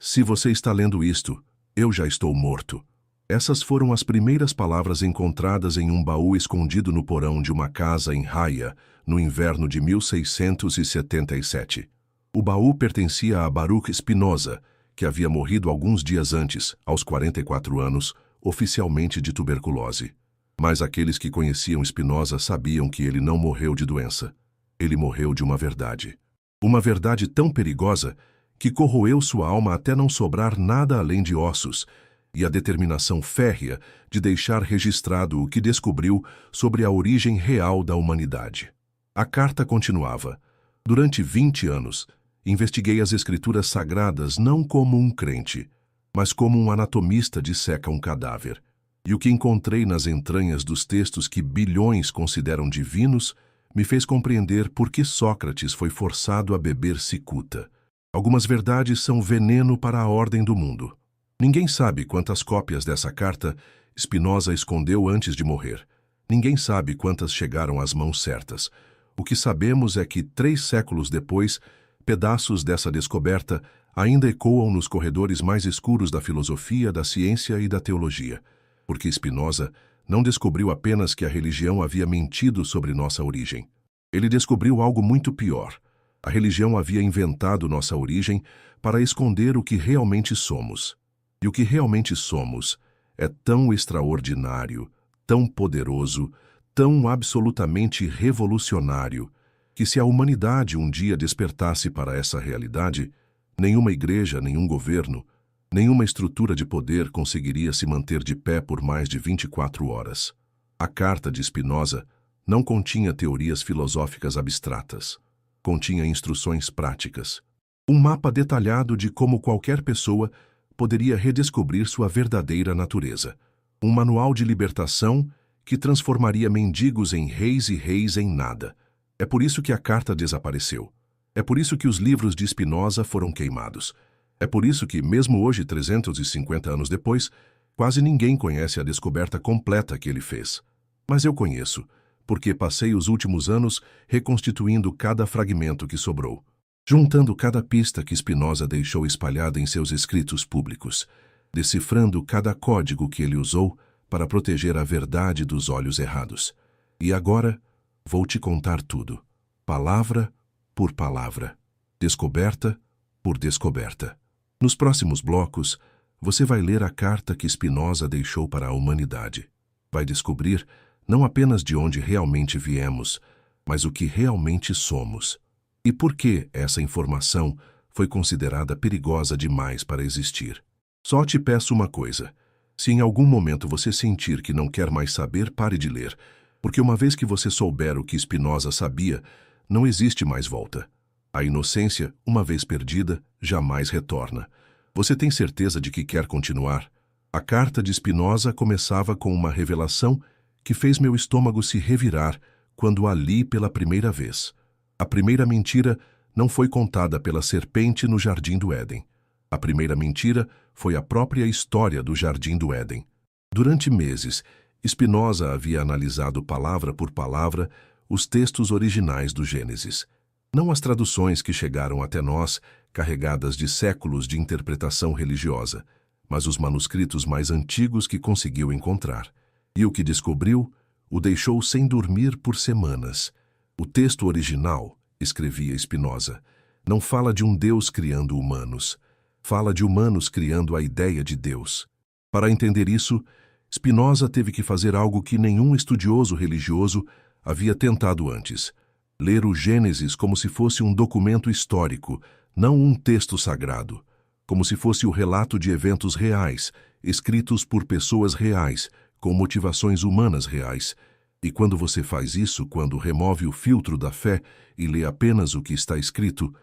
Se você está lendo isto, eu já estou morto. Essas foram as primeiras palavras encontradas em um baú escondido no porão de uma casa em Haia, no inverno de 1677. O baú pertencia a Baruch Spinoza, que havia morrido alguns dias antes, aos 44 anos, oficialmente de tuberculose. Mas aqueles que conheciam Spinoza sabiam que ele não morreu de doença. Ele morreu de uma verdade. Uma verdade tão perigosa que corroeu sua alma até não sobrar nada além de ossos, e a determinação férrea de deixar registrado o que descobriu sobre a origem real da humanidade. A carta continuava: durante 20 anos, investiguei as escrituras sagradas não como um crente, mas como um anatomista disseca um cadáver. E o que encontrei nas entranhas dos textos que bilhões consideram divinos me fez compreender por que Sócrates foi forçado a beber cicuta. Algumas verdades são veneno para a ordem do mundo. Ninguém sabe quantas cópias dessa carta Spinoza escondeu antes de morrer. Ninguém sabe quantas chegaram às mãos certas. O que sabemos é que, 3 séculos depois, pedaços dessa descoberta ainda ecoam nos corredores mais escuros da filosofia, da ciência e da teologia. Porque Spinoza não descobriu apenas que a religião havia mentido sobre nossa origem. Ele descobriu algo muito pior. A religião havia inventado nossa origem para esconder o que realmente somos. E o que realmente somos é tão extraordinário, tão poderoso, tão absolutamente revolucionário, que se a humanidade um dia despertasse para essa realidade, nenhuma igreja, nenhum governo, nenhuma estrutura de poder conseguiria se manter de pé por mais de 24 horas. A carta de Spinoza não continha teorias filosóficas abstratas. Continha instruções práticas. Um mapa detalhado de como qualquer pessoa poderia redescobrir sua verdadeira natureza. Um manual de libertação que transformaria mendigos em reis e reis em nada. É por isso que a carta desapareceu. É por isso que os livros de Spinoza foram queimados. É por isso que, mesmo hoje, 350 anos depois, quase ninguém conhece a descoberta completa que ele fez. Mas eu conheço, porque passei os últimos anos reconstituindo cada fragmento que sobrou, juntando cada pista que Spinoza deixou espalhada em seus escritos públicos, decifrando cada código que ele usou para proteger a verdade dos olhos errados. E agora, vou te contar tudo, palavra por palavra, descoberta por descoberta. Nos próximos blocos, você vai ler a carta que Spinoza deixou para a humanidade. Vai descobrir não apenas de onde realmente viemos, mas o que realmente somos. E por que essa informação foi considerada perigosa demais para existir. Só te peço uma coisa. Se em algum momento você sentir que não quer mais saber, pare de ler, porque uma vez que você souber o que Spinoza sabia, não existe mais volta. A inocência, uma vez perdida, jamais retorna. Você tem certeza de que quer continuar? A carta de Spinoza começava com uma revelação que fez meu estômago se revirar quando a li pela primeira vez. A primeira mentira não foi contada pela serpente no Jardim do Éden. A primeira mentira foi a própria história do Jardim do Éden. Durante meses, Spinoza havia analisado palavra por palavra os textos originais do Gênesis. Não as traduções que chegaram até nós, carregadas de séculos de interpretação religiosa, mas os manuscritos mais antigos que conseguiu encontrar. E o que descobriu o deixou sem dormir por semanas. O texto original, escrevia Spinoza, não fala de um Deus criando humanos. Fala de humanos criando a ideia de Deus. Para entender isso, Spinoza teve que fazer algo que nenhum estudioso religioso havia tentado antes: ler o Gênesis como se fosse um documento histórico, não um texto sagrado, como se fosse o relato de eventos reais, escritos por pessoas reais, com motivações humanas reais. E quando você faz isso, quando remove o filtro da fé e lê apenas o que está escrito,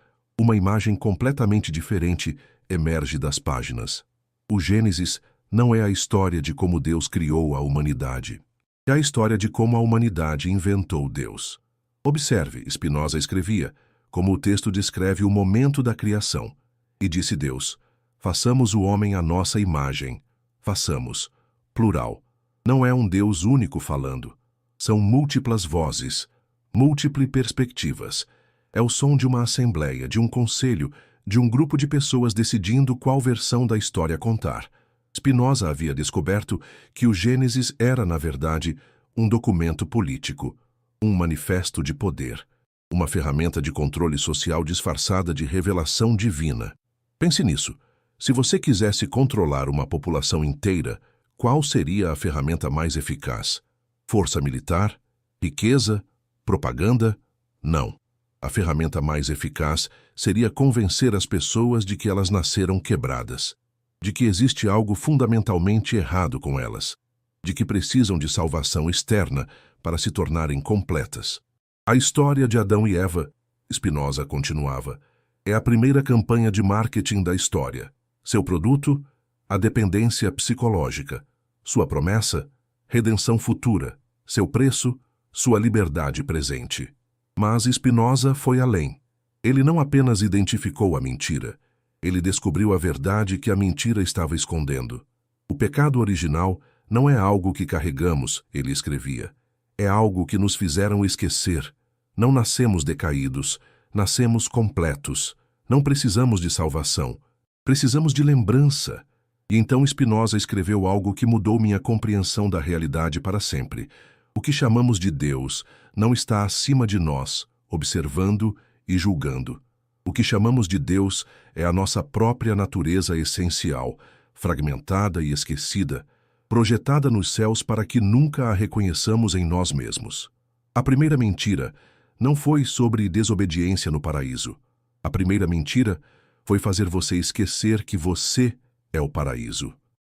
uma imagem completamente diferente emerge das páginas. O Gênesis não é a história de como Deus criou a humanidade. É a história de como a humanidade inventou Deus. Observe, Spinoza escrevia, como o texto descreve o momento da criação. E disse Deus: façamos o homem à nossa imagem. Façamos. Plural. Não é um Deus único falando. São múltiplas vozes, múltiplas perspectivas. É o som de uma assembleia, de um conselho, de um grupo de pessoas decidindo qual versão da história contar. Spinoza havia descoberto que o Gênesis era, na verdade, um documento político, um manifesto de poder, uma ferramenta de controle social disfarçada de revelação divina. Pense nisso. Se você quisesse controlar uma população inteira, qual seria a ferramenta mais eficaz? Força militar? Riqueza? Propaganda? Não. A ferramenta mais eficaz seria convencer as pessoas de que elas nasceram quebradas, de que existe algo fundamentalmente errado com elas, de que precisam de salvação externa para se tornarem completas. A história de Adão e Eva, Spinoza continuava, é a primeira campanha de marketing da história. Seu produto? A dependência psicológica. Sua promessa? Redenção futura. Seu preço? Sua liberdade presente. Mas Spinoza foi além. Ele não apenas identificou a mentira, ele descobriu a verdade que a mentira estava escondendo. O pecado original não é algo que carregamos, ele escrevia. É algo que nos fizeram esquecer. Não nascemos decaídos, nascemos completos. Não precisamos de salvação. Precisamos de lembrança. E então Spinoza escreveu algo que mudou minha compreensão da realidade para sempre. O que chamamos de Deus não está acima de nós, observando e julgando. O que chamamos de Deus é a nossa própria natureza essencial, fragmentada e esquecida, projetada nos céus para que nunca a reconheçamos em nós mesmos. A primeira mentira não foi sobre desobediência no paraíso. A primeira mentira foi fazer você esquecer que você é o paraíso.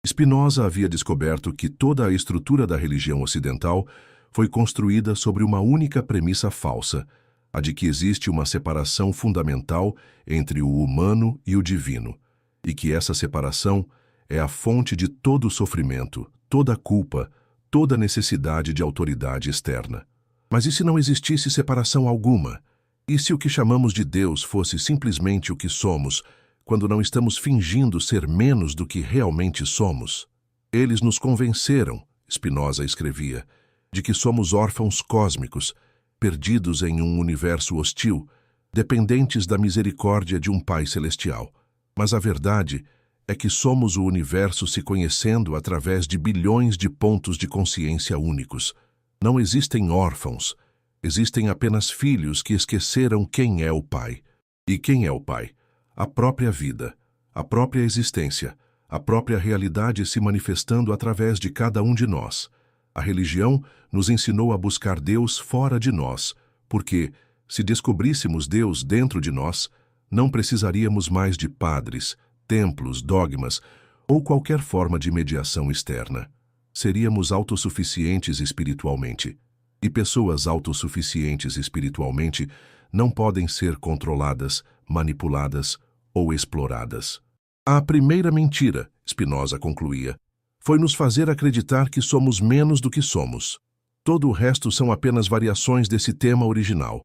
Spinoza havia descoberto que toda a estrutura da religião ocidental foi construída sobre uma única premissa falsa, a de que existe uma separação fundamental entre o humano e o divino, e que essa separação é a fonte de todo o sofrimento, toda a culpa, toda a necessidade de autoridade externa. Mas e se não existisse separação alguma? E se o que chamamos de Deus fosse simplesmente o que somos, quando não estamos fingindo ser menos do que realmente somos? Eles nos convenceram, Spinoza escrevia, de que somos órfãos cósmicos, perdidos em um universo hostil, dependentes da misericórdia de um Pai celestial. Mas a verdade é que somos o universo se conhecendo através de bilhões de pontos de consciência únicos. Não existem órfãos, existem apenas filhos que esqueceram quem é o Pai. E quem é o Pai? A própria vida, a própria existência, a própria realidade se manifestando através de cada um de nós. A religião nos ensinou a buscar Deus fora de nós, porque, se descobríssemos Deus dentro de nós, não precisaríamos mais de padres, templos, dogmas ou qualquer forma de mediação externa. Seríamos autossuficientes espiritualmente. E pessoas autossuficientes espiritualmente não podem ser controladas, manipuladas ou exploradas. A primeira mentira, Spinoza concluía, foi nos fazer acreditar que somos menos do que somos. Todo o resto são apenas variações desse tema original.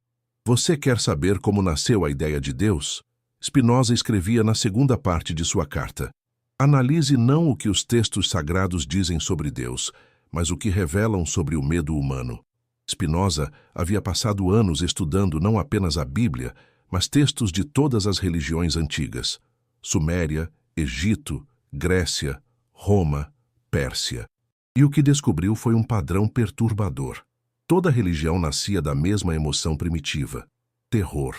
Você quer saber como nasceu a ideia de Deus? Spinoza escrevia na segunda parte de sua carta. Analise não o que os textos sagrados dizem sobre Deus, mas o que revelam sobre o medo humano. Spinoza havia passado anos estudando não apenas a Bíblia, mas textos de todas as religiões antigas: Suméria, Egito, Grécia, Roma, Pérsia. E o que descobriu foi um padrão perturbador. Toda religião nascia da mesma emoção primitiva: terror.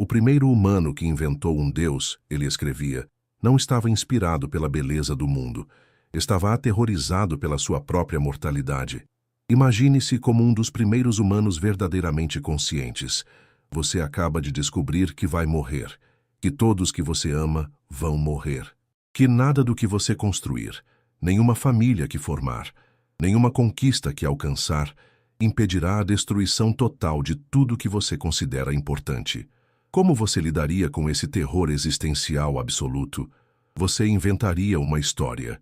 O primeiro humano que inventou um Deus, ele escrevia, não estava inspirado pela beleza do mundo, estava aterrorizado pela sua própria mortalidade. Imagine-se como um dos primeiros humanos verdadeiramente conscientes. Você acaba de descobrir que vai morrer, que todos que você ama vão morrer, que nada do que você construir, nenhuma família que formar, nenhuma conquista que alcançar, impedirá a destruição total de tudo que você considera importante. Como você lidaria com esse terror existencial absoluto? Você inventaria uma história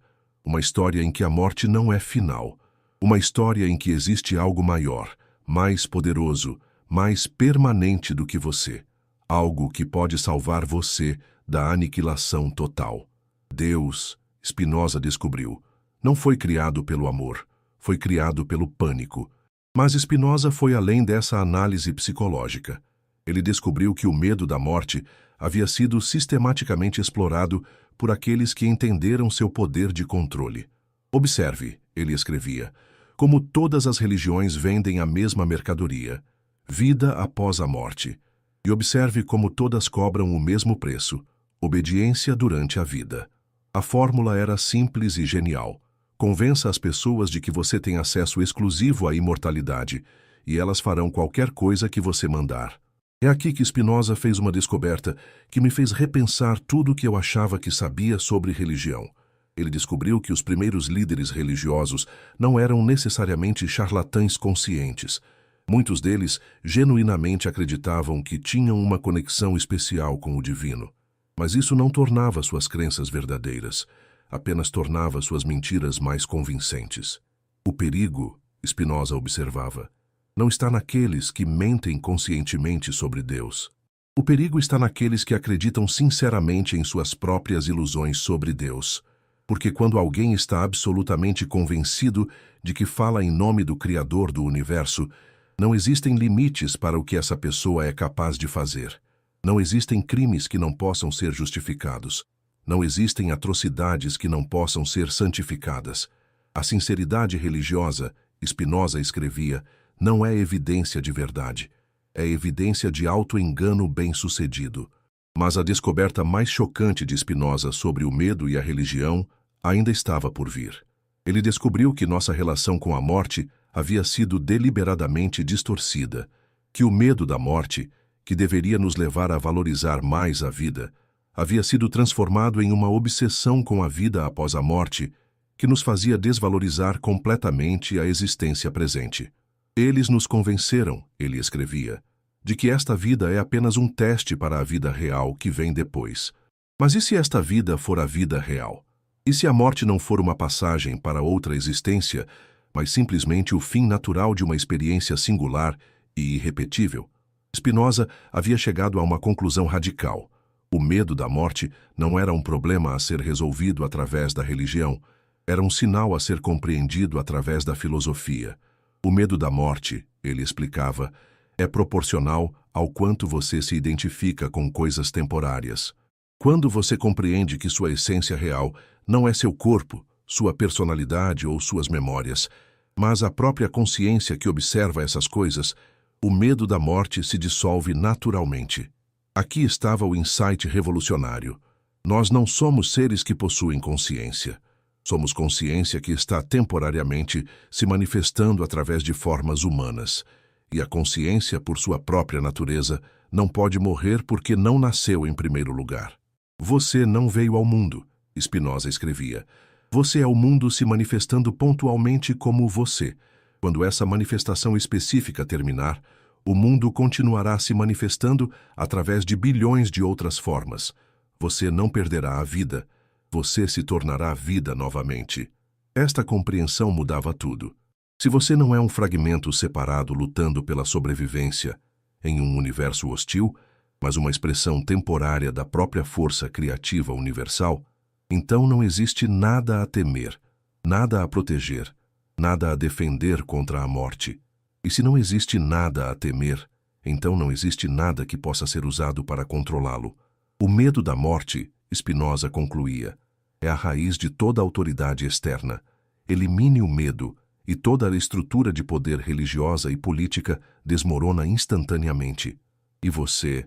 em que a morte não é final, uma história em que existe algo maior, mais poderoso, mais permanente do que você, algo que pode salvar você da aniquilação total. Deus, Spinoza descobriu, não foi criado pelo amor, foi criado pelo pânico. Mas Spinoza foi além dessa análise psicológica. Ele descobriu que o medo da morte havia sido sistematicamente explorado por aqueles que entenderam seu poder de controle. Observe, ele escrevia, como todas as religiões vendem a mesma mercadoria, vida após a morte. E observe como todas cobram o mesmo preço, obediência durante a vida. A fórmula era simples e genial. Convença as pessoas de que você tem acesso exclusivo à imortalidade, e elas farão qualquer coisa que você mandar. É aqui que Spinoza fez uma descoberta que me fez repensar tudo o que eu achava que sabia sobre religião. Ele descobriu que os primeiros líderes religiosos não eram necessariamente charlatães conscientes. Muitos deles genuinamente acreditavam que tinham uma conexão especial com o divino. Mas isso não tornava suas crenças verdadeiras, apenas tornava suas mentiras mais convincentes. O perigo, Spinoza observava, não está naqueles que mentem conscientemente sobre Deus. O perigo está naqueles que acreditam sinceramente em suas próprias ilusões sobre Deus. Porque quando alguém está absolutamente convencido de que fala em nome do Criador do Universo, não existem limites para o que essa pessoa é capaz de fazer. Não existem crimes que não possam ser justificados. Não existem atrocidades que não possam ser santificadas. A sinceridade religiosa, Spinoza escrevia, não é evidência de verdade. É evidência de auto-engano bem-sucedido. Mas a descoberta mais chocante de Spinoza sobre o medo e a religião ainda estava por vir. Ele descobriu que nossa relação com a morte havia sido deliberadamente distorcida, que o medo da morte, que deveria nos levar a valorizar mais a vida, havia sido transformado em uma obsessão com a vida após a morte, que nos fazia desvalorizar completamente a existência presente. Eles nos convenceram, ele escrevia, de que esta vida é apenas um teste para a vida real que vem depois. Mas e se esta vida for a vida real? E se a morte não for uma passagem para outra existência, mas simplesmente o fim natural de uma experiência singular e irrepetível? Spinoza havia chegado a uma conclusão radical. O medo da morte não era um problema a ser resolvido através da religião, era um sinal a ser compreendido através da filosofia. O medo da morte, ele explicava, é proporcional ao quanto você se identifica com coisas temporárias. Quando você compreende que sua essência real não é seu corpo, sua personalidade ou suas memórias, mas a própria consciência que observa essas coisas, o medo da morte se dissolve naturalmente. Aqui estava o insight revolucionário. Nós não somos seres que possuem consciência. Somos consciência que está temporariamente se manifestando através de formas humanas. E a consciência, por sua própria natureza, não pode morrer porque não nasceu em primeiro lugar. Você não veio ao mundo, Spinoza escrevia. Você é o mundo se manifestando pontualmente como você. Quando essa manifestação específica terminar, o mundo continuará se manifestando através de bilhões de outras formas. Você não perderá a vida. Você se tornará vida novamente. Esta compreensão mudava tudo. Se você não é um fragmento separado lutando pela sobrevivência em um universo hostil, mas uma expressão temporária da própria força criativa universal, então não existe nada a temer, nada a proteger, nada a defender contra a morte. E se não existe nada a temer, então não existe nada que possa ser usado para controlá-lo. O medo da morte, Spinoza concluía, é a raiz de toda autoridade externa. Elimine o medo e toda a estrutura de poder religiosa e política desmorona instantaneamente. E você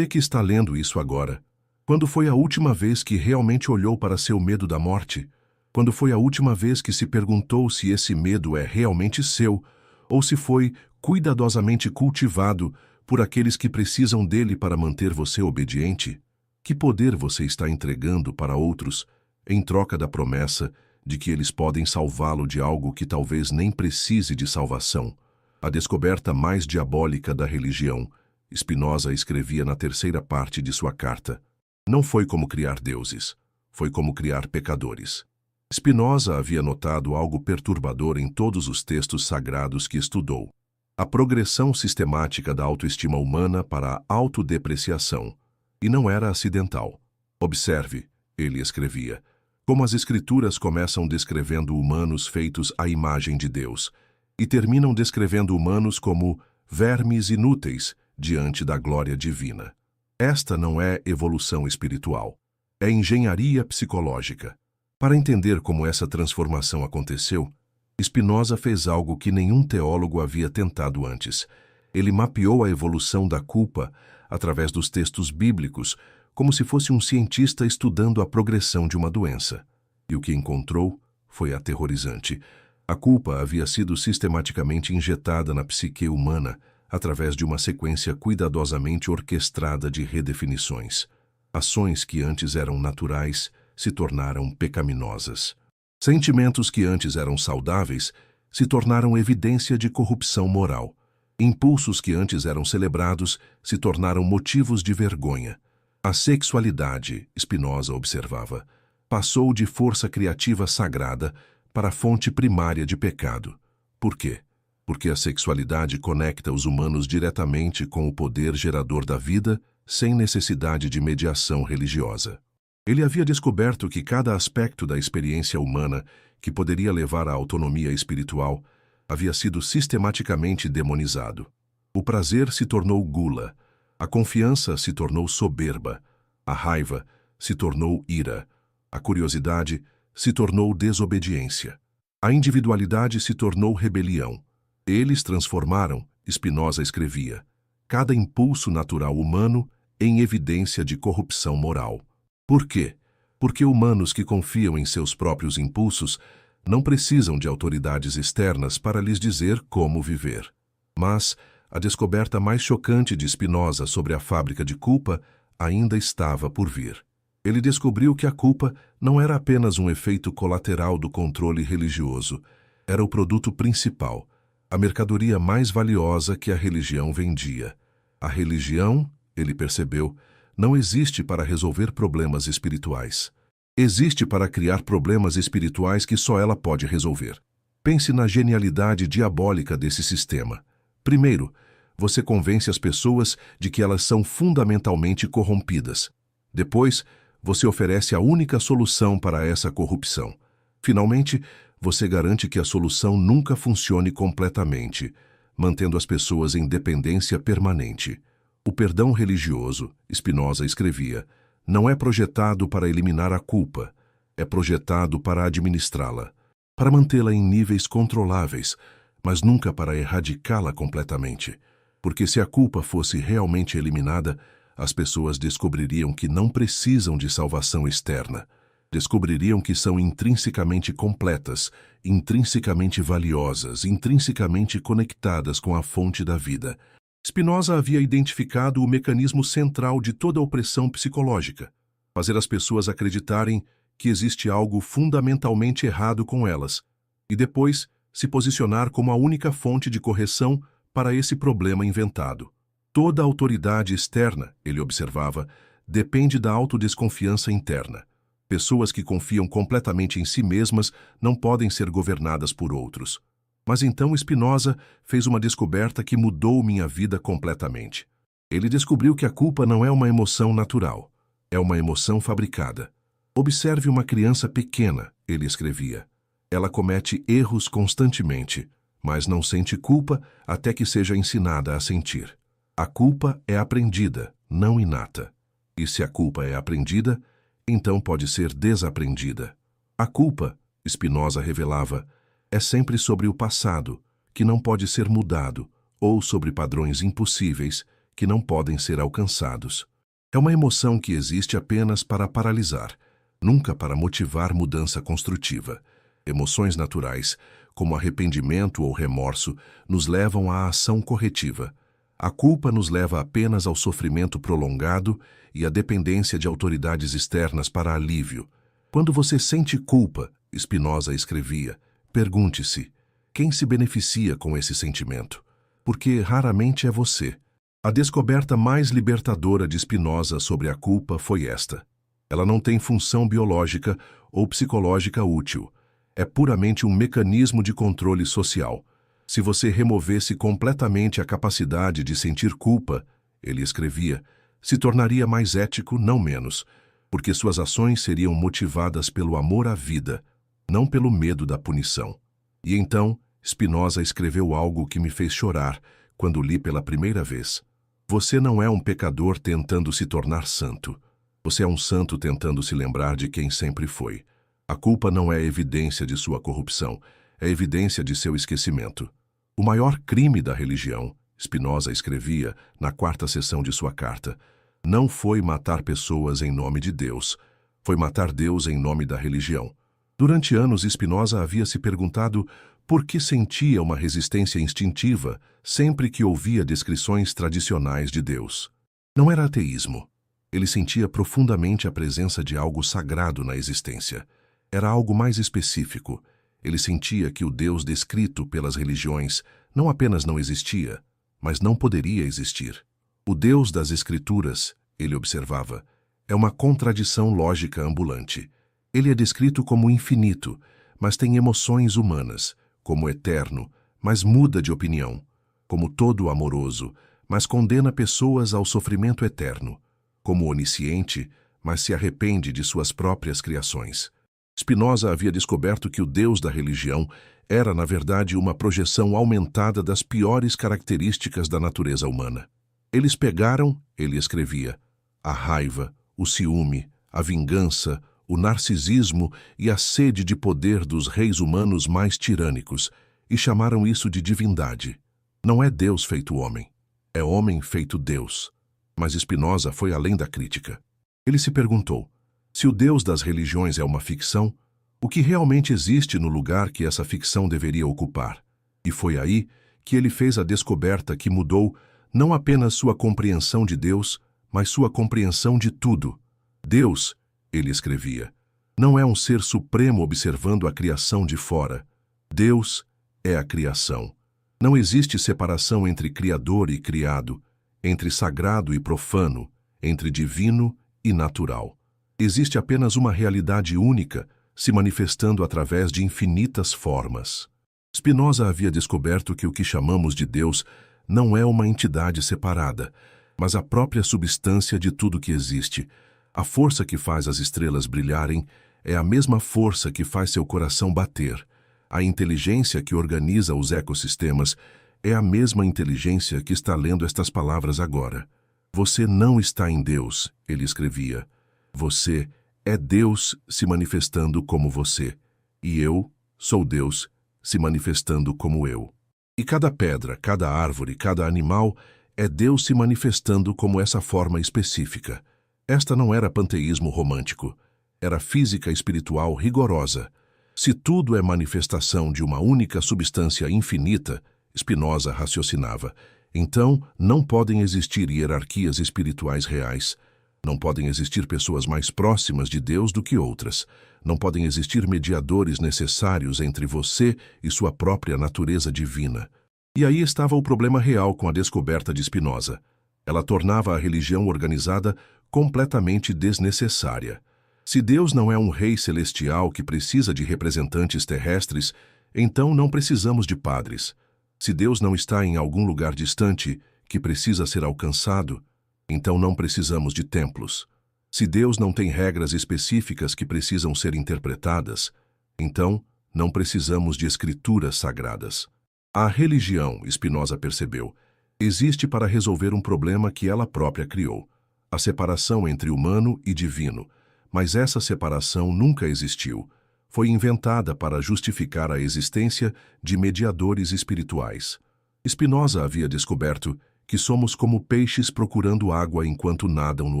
que está lendo isso agora, quando foi a última vez que realmente olhou para seu medo da morte? Quando foi a última vez que se perguntou se esse medo é realmente seu ou se foi cuidadosamente cultivado por aqueles que precisam dele para manter você obediente? Que poder você está entregando para outros em troca da promessa de que eles podem salvá-lo de algo que talvez nem precise de salvação? A descoberta mais diabólica da religião, Spinoza escrevia na terceira parte de sua carta, não foi como criar deuses, foi como criar pecadores. Spinoza havia notado algo perturbador em todos os textos sagrados que estudou: a progressão sistemática da autoestima humana para a autodepreciação. E não era acidental. Observe, ele escrevia, como as escrituras começam descrevendo humanos feitos à imagem de Deus e terminam descrevendo humanos como vermes inúteis, diante da glória divina. Esta não é evolução espiritual, é engenharia psicológica. Para entender como essa transformação aconteceu, Spinoza fez algo que nenhum teólogo havia tentado antes. Ele mapeou a evolução da culpa através dos textos bíblicos, como se fosse um cientista estudando a progressão de uma doença. E o que encontrou foi aterrorizante. A culpa havia sido sistematicamente injetada na psique humana através de uma sequência cuidadosamente orquestrada de redefinições. Ações que antes eram naturais se tornaram pecaminosas. Sentimentos que antes eram saudáveis se tornaram evidência de corrupção moral. Impulsos que antes eram celebrados se tornaram motivos de vergonha. A sexualidade, Spinoza observava, passou de força criativa sagrada para a fonte primária de pecado. Por quê? Porque a sexualidade conecta os humanos diretamente com o poder gerador da vida, sem necessidade de mediação religiosa. Ele havia descoberto que cada aspecto da experiência humana que poderia levar à autonomia espiritual havia sido sistematicamente demonizado. O prazer se tornou gula, a confiança se tornou soberba, a raiva se tornou ira, a curiosidade se tornou desobediência, a individualidade se tornou rebelião. Eles transformaram, Spinoza escrevia, cada impulso natural humano em evidência de corrupção moral. Por quê? Porque humanos que confiam em seus próprios impulsos não precisam de autoridades externas para lhes dizer como viver. Mas a descoberta mais chocante de Spinoza sobre a fábrica de culpa ainda estava por vir. Ele descobriu que a culpa não era apenas um efeito colateral do controle religioso, era o produto principal, a mercadoria mais valiosa que a religião vendia. A religião, ele percebeu, não existe para resolver problemas espirituais. Existe para criar problemas espirituais que só ela pode resolver. Pense na genialidade diabólica desse sistema. Primeiro, você convence as pessoas de que elas são fundamentalmente corrompidas. Depois, você oferece a única solução para essa corrupção. Finalmente, você garante que a solução nunca funcione completamente, mantendo as pessoas em dependência permanente. O perdão religioso, Spinoza escrevia, não é projetado para eliminar a culpa, é projetado para administrá-la, para mantê-la em níveis controláveis, mas nunca para erradicá-la completamente. Porque se a culpa fosse realmente eliminada, as pessoas descobririam que não precisam de salvação externa. Descobririam que são intrinsecamente completas, intrinsecamente valiosas, intrinsecamente conectadas com a fonte da vida. Spinoza havia identificado o mecanismo central de toda opressão psicológica, fazer as pessoas acreditarem que existe algo fundamentalmente errado com elas, e depois se posicionar como a única fonte de correção para esse problema inventado. Toda autoridade externa, ele observava, depende da autodesconfiança interna. Pessoas que confiam completamente em si mesmas não podem ser governadas por outros. Mas então Spinoza fez uma descoberta que mudou minha vida completamente. Ele descobriu que a culpa não é uma emoção natural, é uma emoção fabricada. Observe uma criança pequena, ele escrevia. Ela comete erros constantemente, mas não sente culpa até que seja ensinada a sentir. A culpa é aprendida, não inata. E se a culpa é aprendida, então pode ser desaprendida. A culpa, Spinoza revelava, é sempre sobre o passado, que não pode ser mudado, ou sobre padrões impossíveis, que não podem ser alcançados. É uma emoção que existe apenas para paralisar, nunca para motivar mudança construtiva. Emoções naturais, como arrependimento ou remorso, nos levam à ação corretiva. A culpa nos leva apenas ao sofrimento prolongado e à dependência de autoridades externas para alívio. Quando você sente culpa, Spinoza escrevia, pergunte-se, quem se beneficia com esse sentimento? Porque raramente é você. A descoberta mais libertadora de Spinoza sobre a culpa foi esta. Ela não tem função biológica ou psicológica útil. É puramente um mecanismo de controle social. Se você removesse completamente a capacidade de sentir culpa, ele escrevia, se tornaria mais ético, não menos, porque suas ações seriam motivadas pelo amor à vida, não pelo medo da punição. E então, Spinoza escreveu algo que me fez chorar quando li pela primeira vez. Você não é um pecador tentando se tornar santo. Você é um santo tentando se lembrar de quem sempre foi. A culpa não é evidência de sua corrupção, é evidência de seu esquecimento. O maior crime da religião, Spinoza escrevia na 4ª seção de sua carta, não foi matar pessoas em nome de Deus, foi matar Deus em nome da religião. Durante anos, Spinoza havia se perguntado por que sentia uma resistência instintiva sempre que ouvia descrições tradicionais de Deus. Não era ateísmo. Ele sentia profundamente a presença de algo sagrado na existência. Era algo mais específico. Ele sentia que o Deus descrito pelas religiões não apenas não existia, mas não poderia existir. O Deus das Escrituras, ele observava, é uma contradição lógica ambulante. Ele é descrito como infinito, mas tem emoções humanas, como eterno, mas muda de opinião, como todo amoroso, mas condena pessoas ao sofrimento eterno, como onisciente, mas se arrepende de suas próprias criações. Spinoza havia descoberto que o Deus da religião era, na verdade, uma projeção aumentada das piores características da natureza humana. Eles pegaram, ele escrevia, a raiva, o ciúme, a vingança, o narcisismo e a sede de poder dos reis humanos mais tirânicos e chamaram isso de divindade. Não é Deus feito homem, é homem feito Deus. Mas Spinoza foi além da crítica. Ele se perguntou, se o Deus das religiões é uma ficção, o que realmente existe no lugar que essa ficção deveria ocupar? E foi aí que ele fez a descoberta que mudou não apenas sua compreensão de Deus, mas sua compreensão de tudo. Deus, ele escrevia, não é um ser supremo observando a criação de fora. Deus é a criação. Não existe separação entre criador e criado, entre sagrado e profano, entre divino e natural. Existe apenas uma realidade única, se manifestando através de infinitas formas. Spinoza havia descoberto que o que chamamos de Deus não é uma entidade separada, mas a própria substância de tudo que existe. A força que faz as estrelas brilharem é a mesma força que faz seu coração bater. A inteligência que organiza os ecossistemas é a mesma inteligência que está lendo estas palavras agora. Você não está em Deus, ele escrevia. Você é Deus se manifestando como você, e eu sou Deus se manifestando como eu. E cada pedra, cada árvore, cada animal é Deus se manifestando como essa forma específica. Esta não era panteísmo romântico, era física espiritual rigorosa. Se tudo é manifestação de uma única substância infinita, Spinoza raciocinava, então não podem existir hierarquias espirituais reais. Não podem existir pessoas mais próximas de Deus do que outras. Não podem existir mediadores necessários entre você e sua própria natureza divina. E aí estava o problema real com a descoberta de Spinoza. Ela tornava a religião organizada completamente desnecessária. Se Deus não é um rei celestial que precisa de representantes terrestres, então não precisamos de padres. Se Deus não está em algum lugar distante que precisa ser alcançado, então não precisamos de templos. Se Deus não tem regras específicas que precisam ser interpretadas, então não precisamos de escrituras sagradas. A religião, Spinoza percebeu, existe para resolver um problema que ela própria criou, a separação entre humano e divino, mas essa separação nunca existiu. Foi inventada para justificar a existência de mediadores espirituais. Spinoza havia descoberto que somos como peixes procurando água enquanto nadam no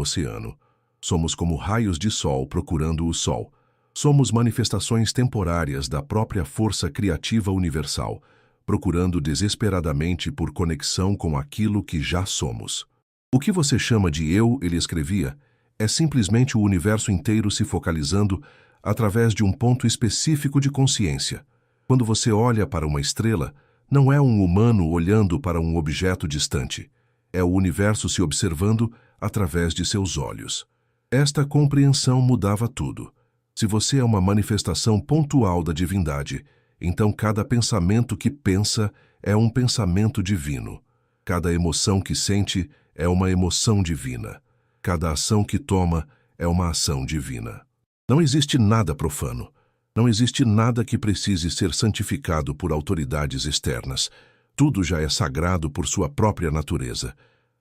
oceano. Somos como raios de sol procurando o sol. Somos manifestações temporárias da própria força criativa universal, procurando desesperadamente por conexão com aquilo que já somos. O que você chama de eu, ele escrevia, é simplesmente o universo inteiro se focalizando através de um ponto específico de consciência. Quando você olha para uma estrela, não é um humano olhando para um objeto distante. É o universo se observando através de seus olhos. Esta compreensão mudava tudo. Se você é uma manifestação pontual da divindade, então cada pensamento que pensa é um pensamento divino. Cada emoção que sente é uma emoção divina. Cada ação que toma é uma ação divina. Não existe nada profano. Não existe nada que precise ser santificado por autoridades externas. Tudo já é sagrado por sua própria natureza.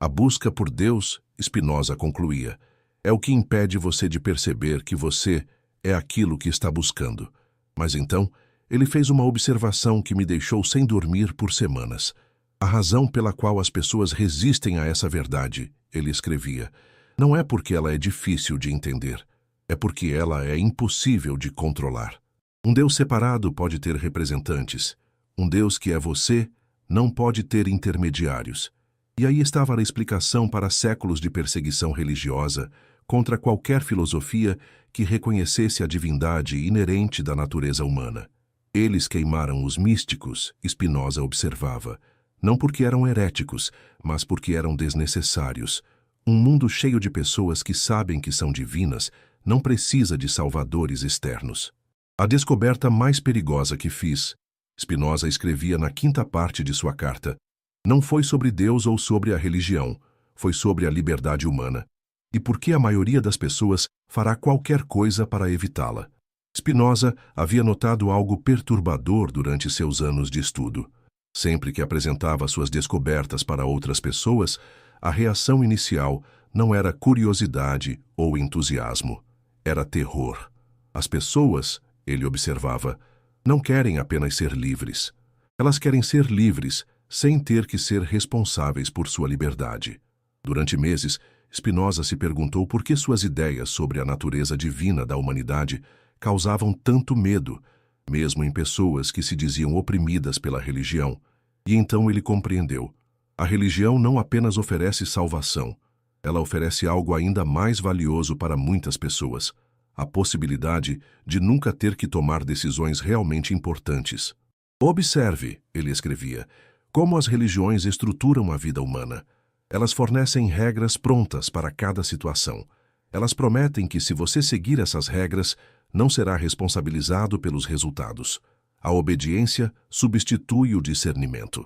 A busca por Deus, Spinoza concluía, é o que impede você de perceber que você é aquilo que está buscando. Mas então, ele fez uma observação que me deixou sem dormir por semanas. A razão pela qual as pessoas resistem a essa verdade, ele escrevia, não é porque ela é difícil de entender, é porque ela é impossível de controlar. Um Deus separado pode ter representantes. Um Deus que é você não pode ter intermediários. E aí estava a explicação para séculos de perseguição religiosa contra qualquer filosofia que reconhecesse a divindade inerente da natureza humana. Eles queimaram os místicos, Spinoza observava, não porque eram heréticos, mas porque eram desnecessários. Um mundo cheio de pessoas que sabem que são divinas não precisa de salvadores externos. A descoberta mais perigosa que fiz, Spinoza escrevia na quinta parte de sua carta, não foi sobre Deus ou sobre a religião, foi sobre a liberdade humana. E por que a maioria das pessoas fará qualquer coisa para evitá-la? Spinoza havia notado algo perturbador durante seus anos de estudo. Sempre que apresentava suas descobertas para outras pessoas, a reação inicial não era curiosidade ou entusiasmo, era terror. As pessoas, ele observava, não querem apenas ser livres. Elas querem ser livres sem ter que ser responsáveis por sua liberdade. Durante meses, Spinoza se perguntou por que suas ideias sobre a natureza divina da humanidade causavam tanto medo, mesmo em pessoas que se diziam oprimidas pela religião. E então ele compreendeu. A religião não apenas oferece salvação, ela oferece algo ainda mais valioso para muitas pessoas, a possibilidade de nunca ter que tomar decisões realmente importantes. Observe, ele escrevia, como as religiões estruturam a vida humana. Elas fornecem regras prontas para cada situação. Elas prometem que, se você seguir essas regras, não será responsabilizado pelos resultados. A obediência substitui o discernimento.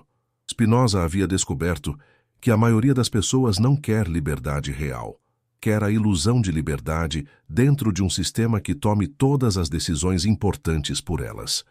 Spinoza havia descoberto que a maioria das pessoas não quer liberdade real. Quer a ilusão de liberdade dentro de um sistema que tome todas as decisões importantes por elas.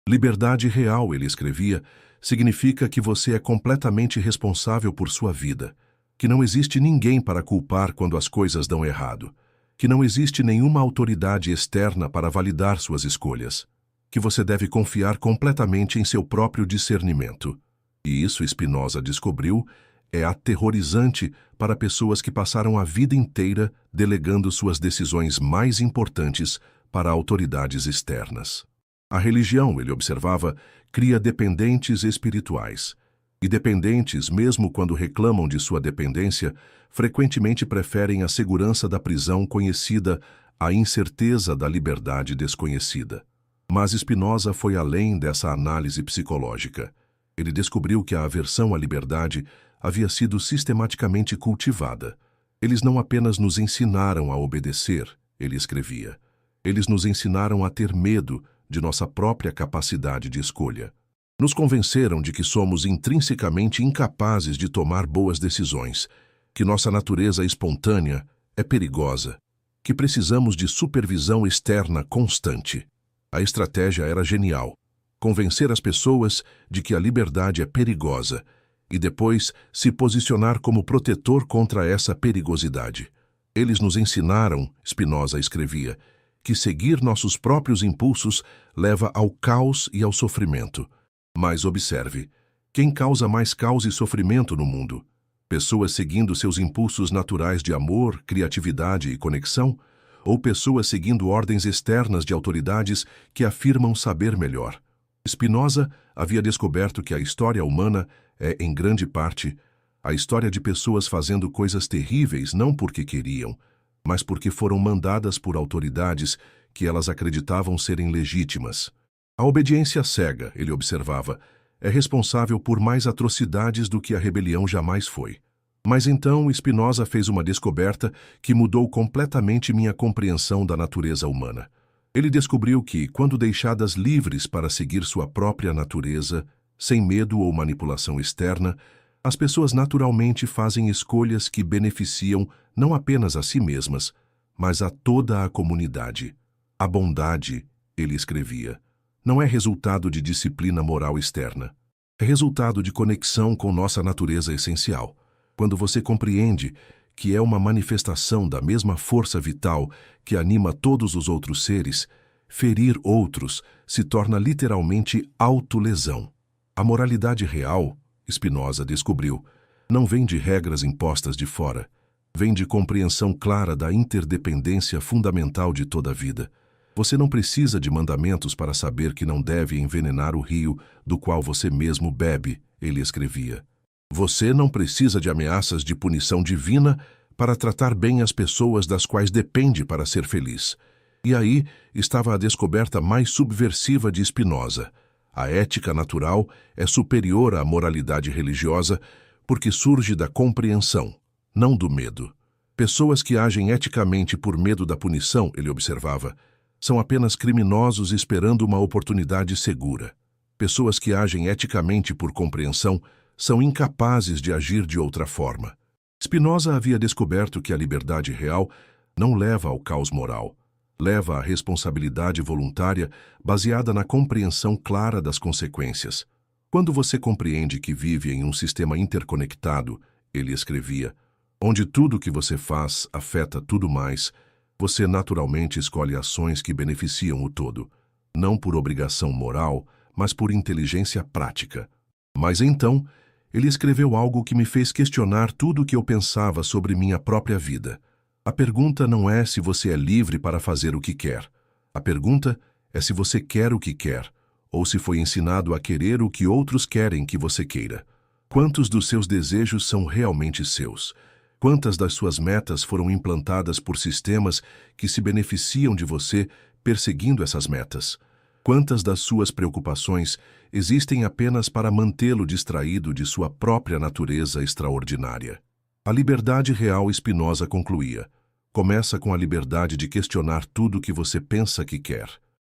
Liberdade real, ele escrevia, significa que você é completamente responsável por sua vida, que não existe ninguém para culpar quando as coisas dão errado, que não existe nenhuma autoridade externa para validar suas escolhas, que você deve confiar completamente em seu próprio discernimento. E isso Spinoza descobriu é aterrorizante para pessoas que passaram a vida inteira delegando suas decisões mais importantes para autoridades externas. A religião, ele observava, cria dependentes espirituais. E dependentes, mesmo quando reclamam de sua dependência, frequentemente preferem a segurança da prisão conhecida à incerteza da liberdade desconhecida. Mas Spinoza foi além dessa análise psicológica. Ele descobriu que a aversão à liberdade havia sido sistematicamente cultivada. Eles não apenas nos ensinaram a obedecer, ele escrevia. Eles nos ensinaram a ter medo de nossa própria capacidade de escolha. Nos convenceram de que somos intrinsecamente incapazes de tomar boas decisões, que nossa natureza espontânea é perigosa, que precisamos de supervisão externa constante. A estratégia era genial: convencer as pessoas de que a liberdade é perigosa e depois se posicionar como protetor contra essa perigosidade. Eles nos ensinaram, Spinoza escrevia, que seguir nossos próprios impulsos leva ao caos e ao sofrimento. Mas observe, quem causa mais caos e sofrimento no mundo? Pessoas seguindo seus impulsos naturais de amor, criatividade e conexão? Ou pessoas seguindo ordens externas de autoridades que afirmam saber melhor? Spinoza havia descoberto que a história humana é, em grande parte, a história de pessoas fazendo coisas terríveis não porque queriam, mas porque foram mandadas por autoridades que elas acreditavam serem legítimas. A obediência cega, ele observava, é responsável por mais atrocidades do que a rebelião jamais foi. Mas então Spinoza fez uma descoberta que mudou completamente minha compreensão da natureza humana. Ele descobriu que, quando deixadas livres para seguir sua própria natureza, sem medo ou manipulação externa, as pessoas naturalmente fazem escolhas que beneficiam não apenas a si mesmas, mas a toda a comunidade. A bondade, ele escrevia, não é resultado de disciplina moral externa. É resultado de conexão com nossa natureza essencial. Quando você compreende que é uma manifestação da mesma força vital que anima todos os outros seres, ferir outros se torna literalmente autolesão. A moralidade real, Spinoza descobriu, não vem de regras impostas de fora, vem de compreensão clara da interdependência fundamental de toda a vida. Você não precisa de mandamentos para saber que não deve envenenar o rio do qual você mesmo bebe, ele escrevia. Você não precisa de ameaças de punição divina para tratar bem as pessoas das quais depende para ser feliz. E aí estava a descoberta mais subversiva de Spinoza. A ética natural é superior à moralidade religiosa porque surge da compreensão, não do medo. Pessoas que agem eticamente por medo da punição, ele observava, são apenas criminosos esperando uma oportunidade segura. Pessoas que agem eticamente por compreensão são incapazes de agir de outra forma. Spinoza havia descoberto que a liberdade real não leva ao caos moral, leva à responsabilidade voluntária baseada na compreensão clara das consequências. Quando você compreende que vive em um sistema interconectado, ele escrevia, onde tudo que você faz afeta tudo mais, você naturalmente escolhe ações que beneficiam o todo, não por obrigação moral, mas por inteligência prática. Mas então, ele escreveu algo que me fez questionar tudo o que eu pensava sobre minha própria vida. A pergunta não é se você é livre para fazer o que quer. A pergunta é se você quer o que quer, ou se foi ensinado a querer o que outros querem que você queira. Quantos dos seus desejos são realmente seus? Quantas das suas metas foram implantadas por sistemas que se beneficiam de você perseguindo essas metas? Quantas das suas preocupações existem apenas para mantê-lo distraído de sua própria natureza extraordinária? A liberdade real, Spinoza concluía, começa com a liberdade de questionar tudo o que você pensa que quer.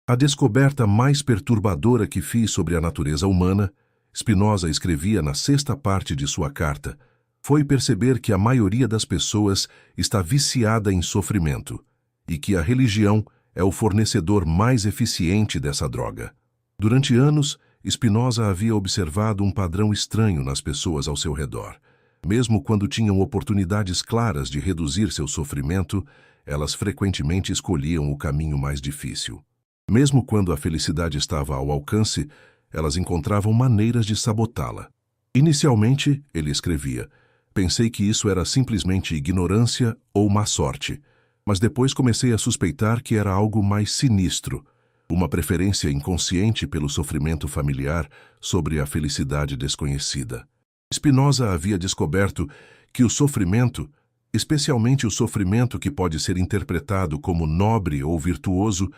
A descoberta mais perturbadora que fiz sobre a natureza humana, Spinoza escrevia na 6ª parte de sua carta, foi perceber que a maioria das pessoas está viciada em sofrimento e que a religião é o fornecedor mais eficiente dessa droga. Durante anos, Spinoza havia observado um padrão estranho nas pessoas ao seu redor. Mesmo quando tinham oportunidades claras de reduzir seu sofrimento, elas frequentemente escolhiam o caminho mais difícil. Mesmo quando a felicidade estava ao alcance, elas encontravam maneiras de sabotá-la. Inicialmente, ele escrevia, pensei que isso era simplesmente ignorância ou má sorte, mas depois comecei a suspeitar que era algo mais sinistro, uma preferência inconsciente pelo sofrimento familiar sobre a felicidade desconhecida. Spinoza havia descoberto que o sofrimento, especialmente o sofrimento que pode ser interpretado como nobre ou virtuoso,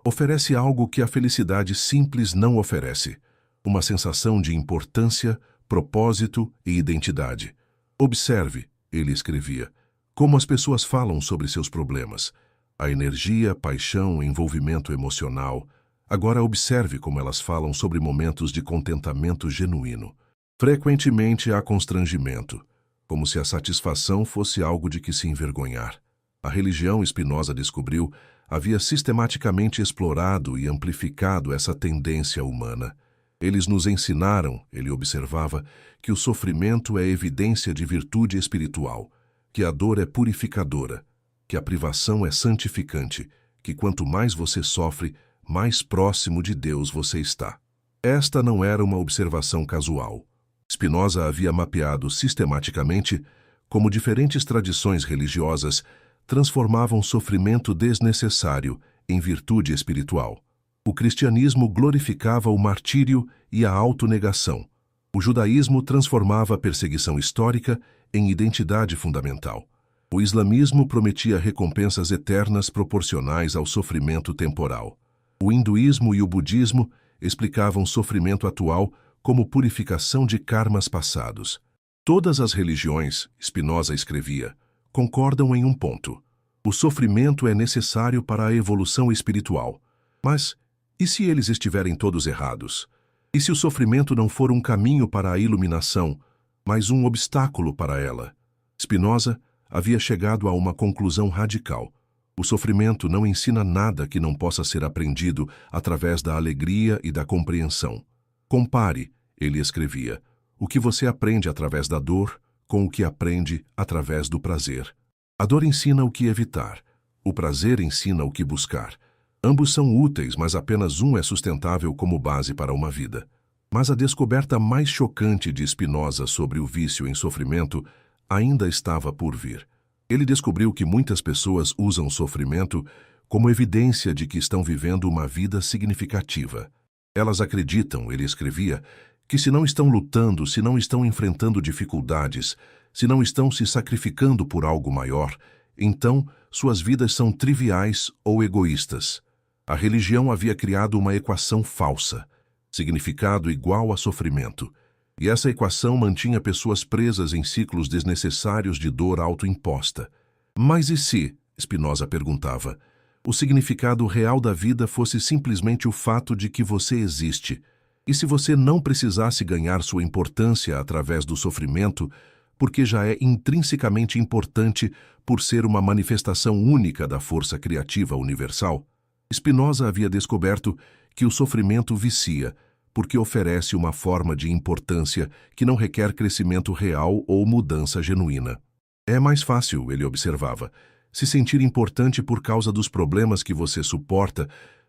oferece algo que a felicidade simples não oferece, uma sensação de importância, propósito e identidade. Observe, ele escrevia, como as pessoas falam sobre seus problemas. A energia, paixão, envolvimento emocional. Agora observe como elas falam sobre momentos de contentamento genuíno. Frequentemente há constrangimento, como se a satisfação fosse algo de que se envergonhar. A religião, Spinoza descobriu, havia sistematicamente explorado e amplificado essa tendência humana. Eles nos ensinaram, ele observava, que o sofrimento é evidência de virtude espiritual, que a dor é purificadora, que a privação é santificante, que quanto mais você sofre, mais próximo de Deus você está. Esta não era uma observação casual. Spinoza havia mapeado sistematicamente como diferentes tradições religiosas transformavam sofrimento desnecessário em virtude espiritual. O cristianismo glorificava o martírio e a autonegação. O judaísmo transformava a perseguição histórica em identidade fundamental. O islamismo prometia recompensas eternas proporcionais ao sofrimento temporal. O hinduísmo e o budismo explicavam sofrimento atual como purificação de karmas passados. Todas as religiões, Spinoza escrevia, concordam em um ponto. O sofrimento é necessário para a evolução espiritual. Mas, e se eles estiverem todos errados? E se o sofrimento não for um caminho para a iluminação, mas um obstáculo para ela? Spinoza havia chegado a uma conclusão radical. O sofrimento não ensina nada que não possa ser aprendido através da alegria e da compreensão. Compare, ele escrevia, o que você aprende através da dor com o que aprende através do prazer. A dor ensina o que evitar. O prazer ensina o que buscar. Ambos são úteis, mas apenas um é sustentável como base para uma vida. Mas a descoberta mais chocante de Spinoza sobre o vício em sofrimento ainda estava por vir. Ele descobriu que muitas pessoas usam o sofrimento como evidência de que estão vivendo uma vida significativa. Elas acreditam, ele escrevia, que se não estão lutando, se não estão enfrentando dificuldades, se não estão se sacrificando por algo maior, então suas vidas são triviais ou egoístas. A religião havia criado uma equação falsa, significado igual a sofrimento, e essa equação mantinha pessoas presas em ciclos desnecessários de dor autoimposta. Mas e se, Spinoza perguntava, o significado real da vida fosse simplesmente o fato de que você existe? E se você não precisasse ganhar sua importância através do sofrimento, porque já é intrinsecamente importante por ser uma manifestação única da força criativa universal? Spinoza havia descoberto que o sofrimento vicia, porque oferece uma forma de importância que não requer crescimento real ou mudança genuína. É mais fácil, ele observava, se sentir importante por causa dos problemas que você suporta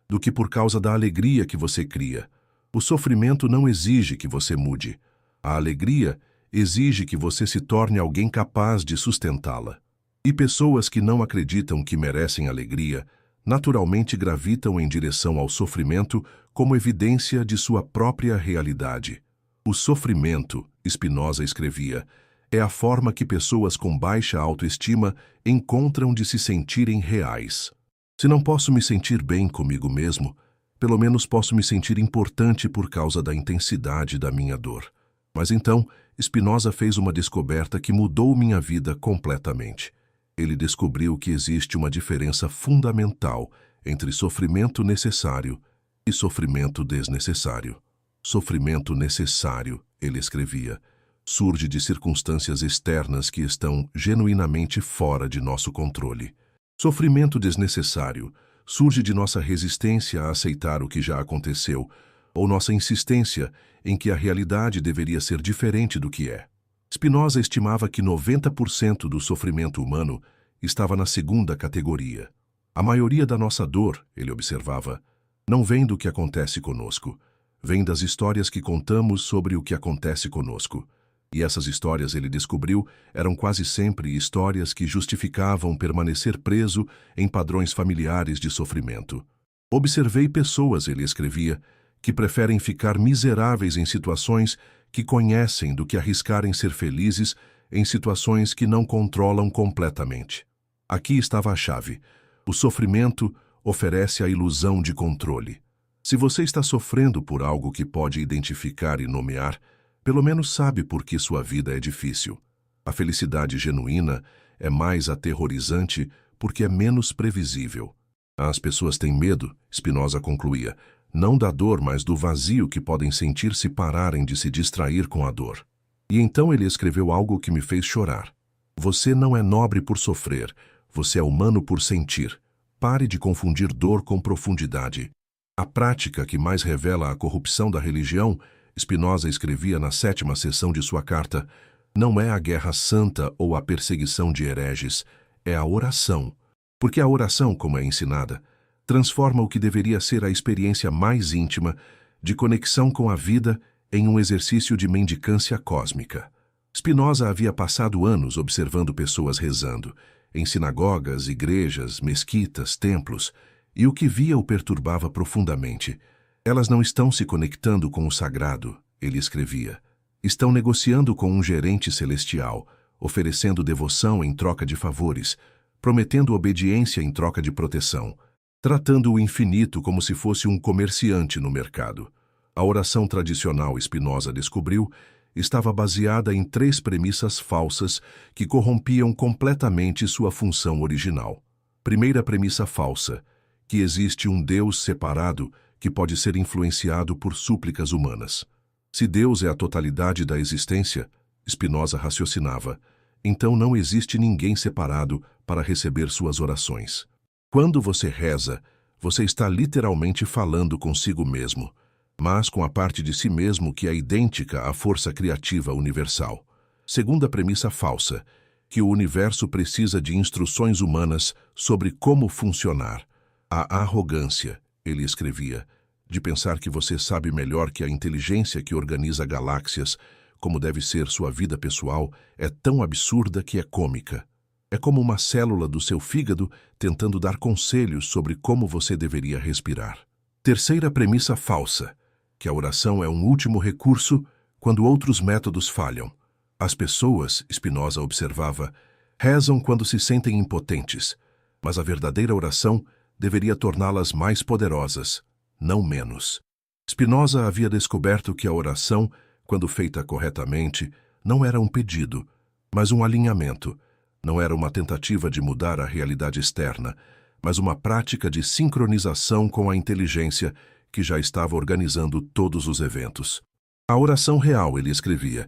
do que por causa da alegria que você cria. O sofrimento não exige que você mude. A alegria exige que você se torne alguém capaz de sustentá-la. E pessoas que não acreditam que merecem alegria naturalmente gravitam em direção ao sofrimento como evidência de sua própria realidade. O sofrimento, Spinoza escrevia, é a forma que pessoas com baixa autoestima encontram de se sentirem reais. Se não posso me sentir bem comigo mesmo, pelo menos posso me sentir importante por causa da intensidade da minha dor. Mas então, Spinoza fez uma descoberta que mudou minha vida completamente. Ele descobriu que existe uma diferença fundamental entre sofrimento necessário e sofrimento desnecessário. Sofrimento necessário, ele escrevia, surge de circunstâncias externas que estão genuinamente fora de nosso controle. Sofrimento desnecessário surge de nossa resistência a aceitar o que já aconteceu ou nossa insistência em que a realidade deveria ser diferente do que é. Spinoza estimava que 90% do sofrimento humano estava na segunda categoria. A maioria da nossa dor, ele observava, não vem do que acontece conosco, vem das histórias que contamos sobre o que acontece conosco. E essas histórias, ele descobriu, eram quase sempre histórias que justificavam permanecer preso em padrões familiares de sofrimento. Observei pessoas, ele escrevia, que preferem ficar miseráveis em situações que conhecem do que arriscarem ser felizes em situações que não controlam completamente. Aqui estava a chave. O sofrimento oferece a ilusão de controle. Se você está sofrendo por algo que pode identificar e nomear, pelo menos sabe por que sua vida é difícil. A felicidade genuína é mais aterrorizante porque é menos previsível. As pessoas têm medo, Spinoza concluía, não da dor, mas do vazio que podem sentir se pararem de se distrair com a dor. E então ele escreveu algo que me fez chorar. Você não é nobre por sofrer, você é humano por sentir. Pare de confundir dor com profundidade. A prática que mais revela a corrupção da religião, Spinoza escrevia na 7ª seção de sua carta, não é a guerra santa ou a perseguição de hereges, é a oração. Porque a oração, como é ensinada, transforma o que deveria ser a experiência mais íntima de conexão com a vida em um exercício de mendicância cósmica. Spinoza havia passado anos observando pessoas rezando, em sinagogas, igrejas, mesquitas, templos, e o que via o perturbava profundamente. Elas não estão se conectando com o sagrado, ele escrevia. Estão negociando com um gerente celestial, oferecendo devoção em troca de favores, prometendo obediência em troca de proteção, tratando o infinito como se fosse um comerciante no mercado. A oração tradicional, Spinoza descobriu, estava baseada em 3 premissas falsas que corrompiam completamente sua função original. Primeira premissa falsa, que existe um Deus separado que pode ser influenciado por súplicas humanas. Se Deus é a totalidade da existência, Spinoza raciocinava, então não existe ninguém separado para receber suas orações. Quando você reza, você está literalmente falando consigo mesmo, mas com a parte de si mesmo que é idêntica à força criativa universal. Segunda premissa falsa, que o universo precisa de instruções humanas sobre como funcionar. A arrogância, ele escrevia, de pensar que você sabe melhor que a inteligência que organiza galáxias, como deve ser sua vida pessoal, é tão absurda que é cômica. É como uma célula do seu fígado tentando dar conselhos sobre como você deveria respirar. Terceira premissa falsa, que a oração é um último recurso quando outros métodos falham. As pessoas, Spinoza observava, rezam quando se sentem impotentes, mas a verdadeira oração deveria torná-las mais poderosas, não menos. Spinoza havia descoberto que a oração, quando feita corretamente, não era um pedido, mas um alinhamento. Não era uma tentativa de mudar a realidade externa, mas uma prática de sincronização com a inteligência que já estava organizando todos os eventos. A oração real, ele escrevia,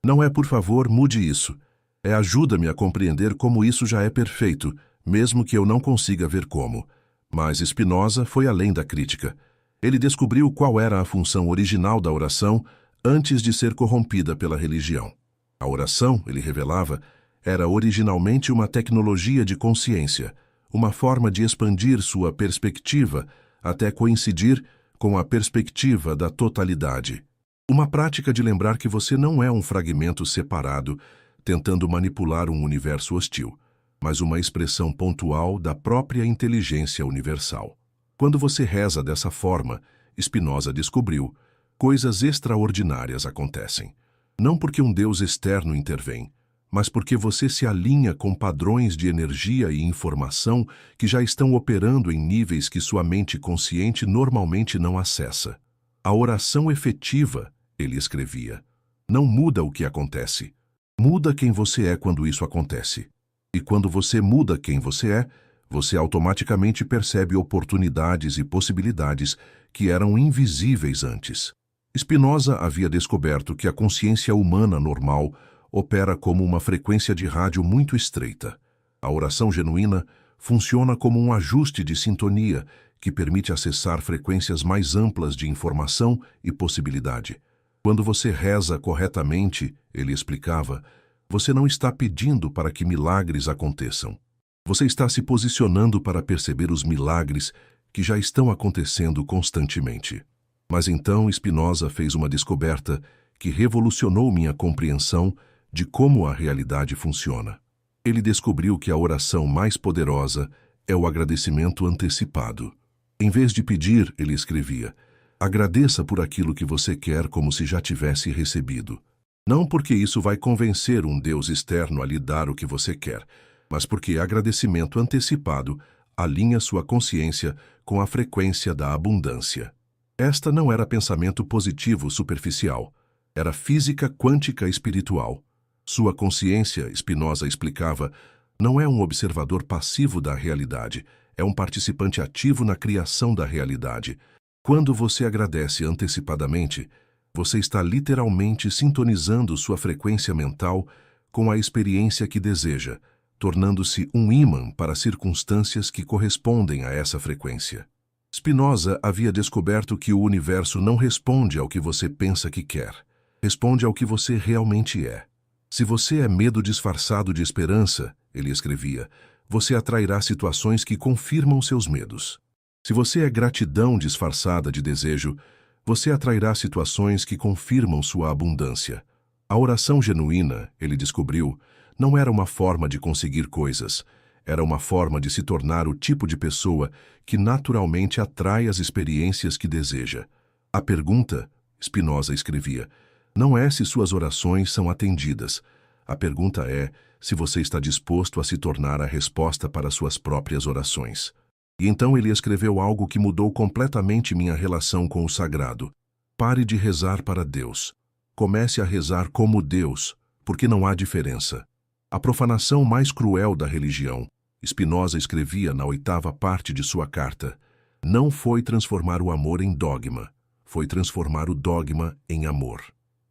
não é por favor, mude isso. É ajuda-me a compreender como isso já é perfeito, mesmo que eu não consiga ver como. Mas Spinoza foi além da crítica. Ele descobriu qual era a função original da oração antes de ser corrompida pela religião. A oração, ele revelava, era originalmente uma tecnologia de consciência, uma forma de expandir sua perspectiva até coincidir com a perspectiva da totalidade. Uma prática de lembrar que você não é um fragmento separado, tentando manipular um universo hostil, mas uma expressão pontual da própria inteligência universal. Quando você reza dessa forma, Spinoza descobriu, coisas extraordinárias acontecem. Não porque um Deus externo intervém, mas porque você se alinha com padrões de energia e informação que já estão operando em níveis que sua mente consciente normalmente não acessa. A oração efetiva, ele escrevia, não muda o que acontece. Muda quem você é quando isso acontece. E quando você muda quem você é, você automaticamente percebe oportunidades e possibilidades que eram invisíveis antes. Spinoza havia descoberto que a consciência humana normal opera como uma frequência de rádio muito estreita. A oração genuína funciona como um ajuste de sintonia que permite acessar frequências mais amplas de informação e possibilidade. Quando você reza corretamente, ele explicava, você não está pedindo para que milagres aconteçam. Você está se posicionando para perceber os milagres que já estão acontecendo constantemente. Mas então Spinoza fez uma descoberta que revolucionou minha compreensão de como a realidade funciona. Ele descobriu que a oração mais poderosa é o agradecimento antecipado. Em vez de pedir, ele escrevia, agradeça por aquilo que você quer como se já tivesse recebido. Não porque isso vai convencer um Deus externo a lhe dar o que você quer, mas porque agradecimento antecipado alinha sua consciência com a frequência da abundância. Esta não era pensamento positivo superficial, era física quântica espiritual. Sua consciência, Spinoza explicava, não é um observador passivo da realidade, é um participante ativo na criação da realidade. Quando você agradece antecipadamente, você está literalmente sintonizando sua frequência mental com a experiência que deseja, tornando-se um ímã para circunstâncias que correspondem a essa frequência. Spinoza havia descoberto que o universo não responde ao que você pensa que quer, responde ao que você realmente é. Se você é medo disfarçado de esperança, ele escrevia, você atrairá situações que confirmam seus medos. Se você é gratidão disfarçada de desejo, você atrairá situações que confirmam sua abundância. A oração genuína, ele descobriu, não era uma forma de conseguir coisas, era uma forma de se tornar o tipo de pessoa que naturalmente atrai as experiências que deseja. A pergunta, Spinoza escrevia, não é se suas orações são atendidas. A pergunta é se você está disposto a se tornar a resposta para suas próprias orações. E então ele escreveu algo que mudou completamente minha relação com o sagrado. Pare de rezar para Deus. Comece a rezar como Deus, porque não há diferença. A profanação mais cruel da religião, Spinoza escrevia na 8ª parte de sua carta, não foi transformar o amor em dogma, foi transformar o dogma em amor.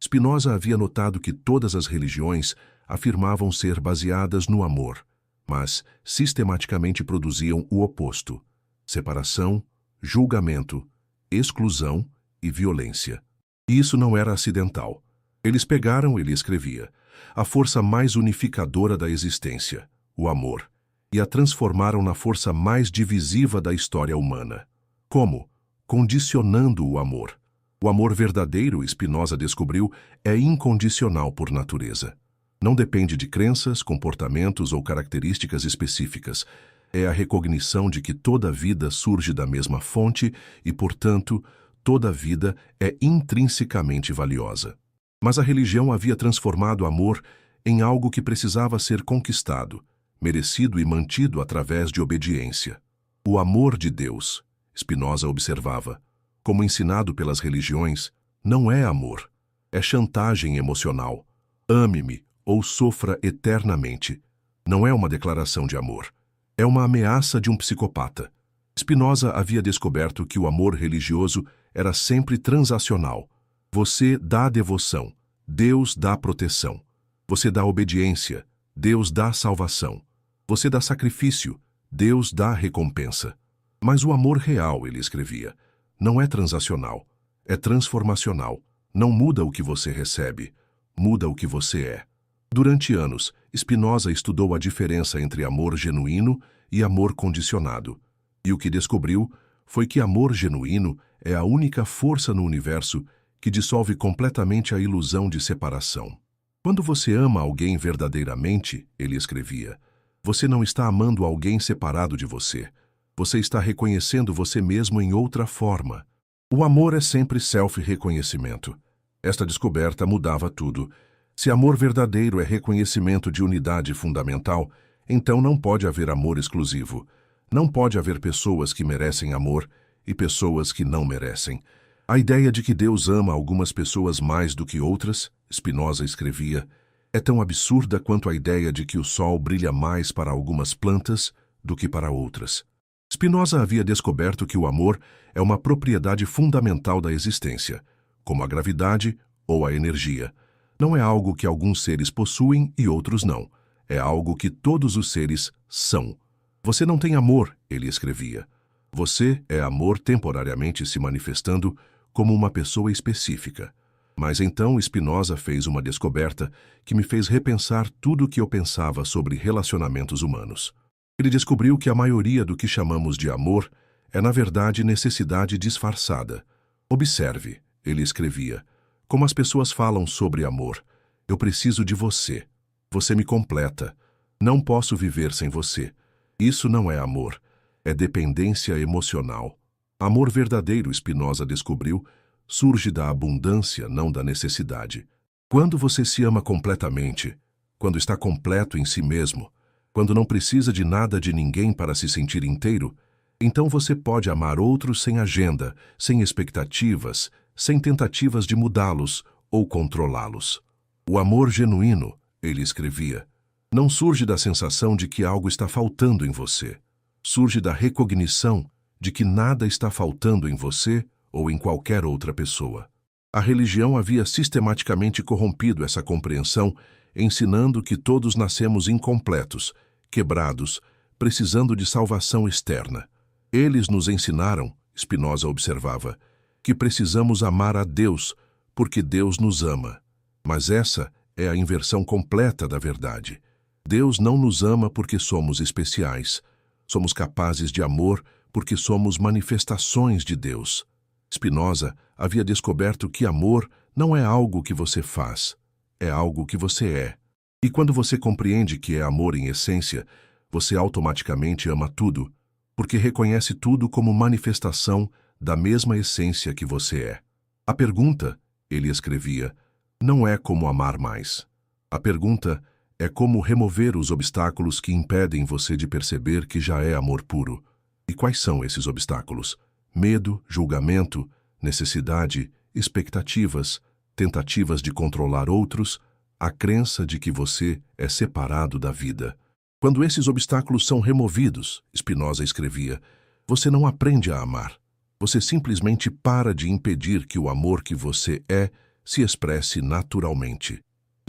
Spinoza havia notado que todas as religiões afirmavam ser baseadas no amor, mas sistematicamente produziam o oposto: separação, julgamento, exclusão e violência. E isso não era acidental. Eles pegaram, ele escrevia, a força mais unificadora da existência, o amor, e a transformaram na força mais divisiva da história humana. Como? Condicionando o amor. O amor verdadeiro, Spinoza descobriu, é incondicional por natureza. Não depende de crenças, comportamentos ou características específicas. É a recognição de que toda vida surge da mesma fonte e, portanto, toda vida é intrinsecamente valiosa. Mas a religião havia transformado o amor em algo que precisava ser conquistado, merecido e mantido através de obediência. O amor de Deus, Spinoza observava, como ensinado pelas religiões, não é amor, é chantagem emocional. Ame-me ou sofra eternamente. Não é uma declaração de amor, é uma ameaça de um psicopata. Spinoza havia descoberto que o amor religioso era sempre transacional. Você dá devoção, Deus dá proteção. Você dá obediência, Deus dá salvação. Você dá sacrifício, Deus dá recompensa. Mas o amor real, ele escrevia, não é transacional, é transformacional. Não muda o que você recebe, muda o que você é. Durante anos, Spinoza estudou a diferença entre amor genuíno e amor condicionado. E o que descobriu foi que amor genuíno é a única força no universo que dissolve completamente a ilusão de separação. Quando você ama alguém verdadeiramente, ele escrevia, você não está amando alguém separado de você. Você está reconhecendo você mesmo em outra forma. O amor é sempre self-reconhecimento. Esta descoberta mudava tudo. Se amor verdadeiro é reconhecimento de unidade fundamental, então não pode haver amor exclusivo. Não pode haver pessoas que merecem amor e pessoas que não merecem. A ideia de que Deus ama algumas pessoas mais do que outras, Spinoza escrevia, é tão absurda quanto a ideia de que o sol brilha mais para algumas plantas do que para outras. Spinoza havia descoberto que o amor é uma propriedade fundamental da existência, como a gravidade ou a energia. Não é algo que alguns seres possuem e outros não. É algo que todos os seres são. Você não tem amor, ele escrevia. Você é amor temporariamente se manifestando como uma pessoa específica. Mas então Spinoza fez uma descoberta que me fez repensar tudo o que eu pensava sobre relacionamentos humanos. Ele descobriu que a maioria do que chamamos de amor é, na verdade, necessidade disfarçada. Observe, ele escrevia, como as pessoas falam sobre amor. Eu preciso de você. Você me completa. Não posso viver sem você. Isso não é amor. É dependência emocional. Amor verdadeiro, Spinoza descobriu, surge da abundância, não da necessidade. Quando você se ama completamente, quando está completo em si mesmo, quando não precisa de nada de ninguém para se sentir inteiro, então você pode amar outros sem agenda, sem expectativas, sem tentativas de mudá-los ou controlá-los. O amor genuíno, ele escrevia, não surge da sensação de que algo está faltando em você. Surge da recognição de que nada está faltando em você ou em qualquer outra pessoa. A religião havia sistematicamente corrompido essa compreensão, ensinando que todos nascemos incompletos, quebrados, precisando de salvação externa. Eles nos ensinaram, Spinoza observava, que precisamos amar a Deus, porque Deus nos ama. Mas essa é a inversão completa da verdade. Deus não nos ama porque somos especiais. Somos capazes de amor porque somos manifestações de Deus. Spinoza havia descoberto que amor não é algo que você faz, é algo que você é. E quando você compreende que é amor em essência, você automaticamente ama tudo, porque reconhece tudo como manifestação da mesma essência que você é. A pergunta, ele escrevia, não é como amar mais. A pergunta é como remover os obstáculos que impedem você de perceber que já é amor puro. E quais são esses obstáculos? Medo, julgamento, necessidade, expectativas, tentativas de controlar outros, a crença de que você é separado da vida. Quando esses obstáculos são removidos, Spinoza escrevia, você não aprende a amar. Você simplesmente para de impedir que o amor que você é se expresse naturalmente.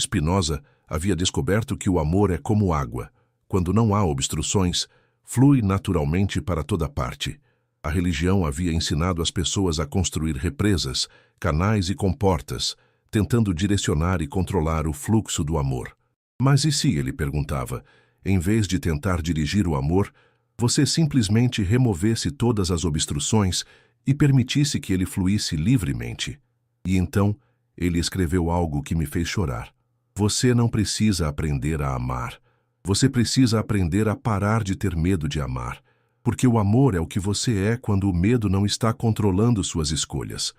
Spinoza havia descoberto que o amor é como água. Quando não há obstruções, flui naturalmente para toda parte. A religião havia ensinado as pessoas a construir represas, canais e comportas, tentando direcionar e controlar o fluxo do amor. Mas e se, ele perguntava, em vez de tentar dirigir o amor, você simplesmente removesse todas as obstruções e permitisse que ele fluísse livremente? E então, ele escreveu algo que me fez chorar. Você não precisa aprender a amar. Você precisa aprender a parar de ter medo de amar. Porque o amor é o que você é quando o medo não está controlando suas escolhas.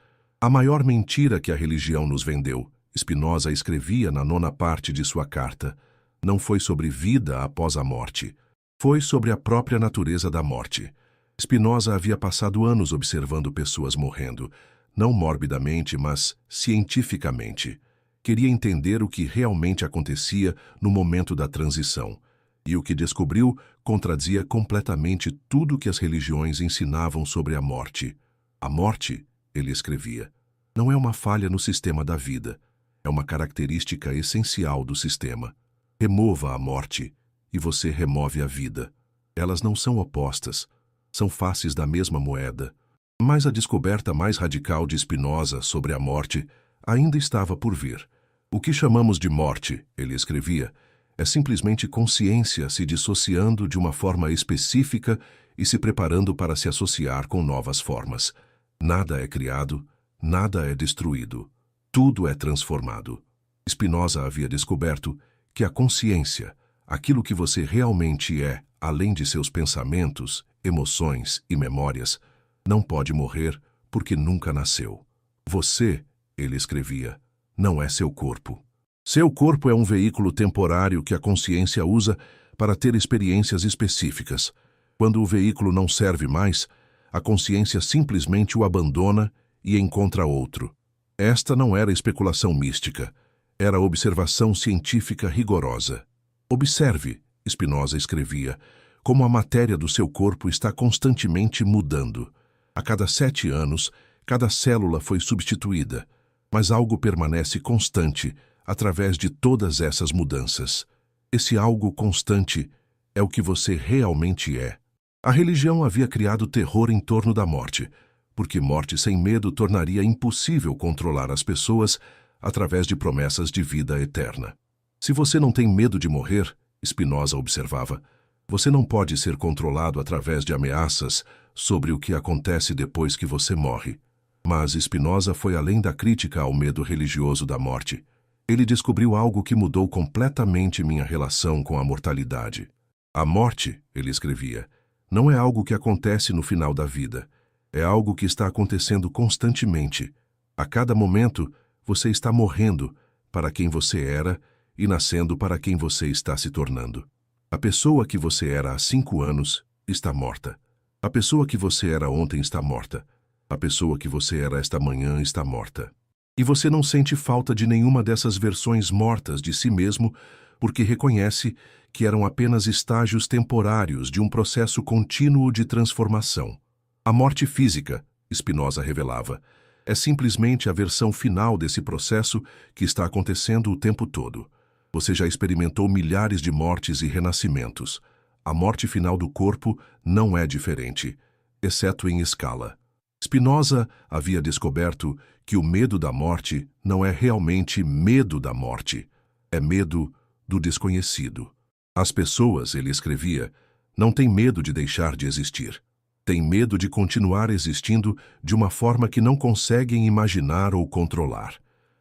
A maior mentira que a religião nos vendeu, Spinoza escrevia na 9ª parte de sua carta, não foi sobre vida após a morte. Foi sobre a própria natureza da morte. Spinoza havia passado anos observando pessoas morrendo, não morbidamente, mas cientificamente. Queria entender o que realmente acontecia no momento da transição. E o que descobriu contradizia completamente tudo que as religiões ensinavam sobre a morte. A morte, ele escrevia, não é uma falha no sistema da vida. É uma característica essencial do sistema. Remova a morte e você remove a vida. Elas não são opostas, são faces da mesma moeda. Mas a descoberta mais radical de Spinoza sobre a morte ainda estava por vir. O que chamamos de morte, ele escrevia, é simplesmente consciência se dissociando de uma forma específica e se preparando para se associar com novas formas. Nada é criado, nada é destruído. Tudo é transformado. Spinoza havia descoberto que a consciência, aquilo que você realmente é, além de seus pensamentos, emoções e memórias, não pode morrer porque nunca nasceu. Você, ele escrevia, não é seu corpo. Seu corpo é um veículo temporário que a consciência usa para ter experiências específicas. Quando o veículo não serve mais, a consciência simplesmente o abandona e encontra outro. Esta não era especulação mística, era observação científica rigorosa. Observe, Spinoza escrevia, como a matéria do seu corpo está constantemente mudando. A cada 7 anos, cada célula foi substituída, mas algo permanece constante através de todas essas mudanças. Esse algo constante é o que você realmente é. A religião havia criado terror em torno da morte, porque morte sem medo tornaria impossível controlar as pessoas através de promessas de vida eterna. Se você não tem medo de morrer, Spinoza observava, você não pode ser controlado através de ameaças sobre o que acontece depois que você morre. Mas Spinoza foi além da crítica ao medo religioso da morte. Ele descobriu algo que mudou completamente minha relação com a mortalidade. A morte, ele escrevia, não é algo que acontece no final da vida. É algo que está acontecendo constantemente. A cada momento, você está morrendo para quem você era e nascendo para quem você está se tornando. A pessoa que você era há 5 anos está morta. A pessoa que você era ontem está morta. A pessoa que você era esta manhã está morta. E você não sente falta de nenhuma dessas versões mortas de si mesmo, porque reconhece que eram apenas estágios temporários de um processo contínuo de transformação. A morte física, Spinoza revelava, é simplesmente a versão final desse processo que está acontecendo o tempo todo. Você já experimentou milhares de mortes e renascimentos. A morte final do corpo não é diferente, exceto em escala. Spinoza havia descoberto que o medo da morte não é realmente medo da morte, é medo do desconhecido. As pessoas, ele escrevia, não têm medo de deixar de existir. Têm medo de continuar existindo de uma forma que não conseguem imaginar ou controlar.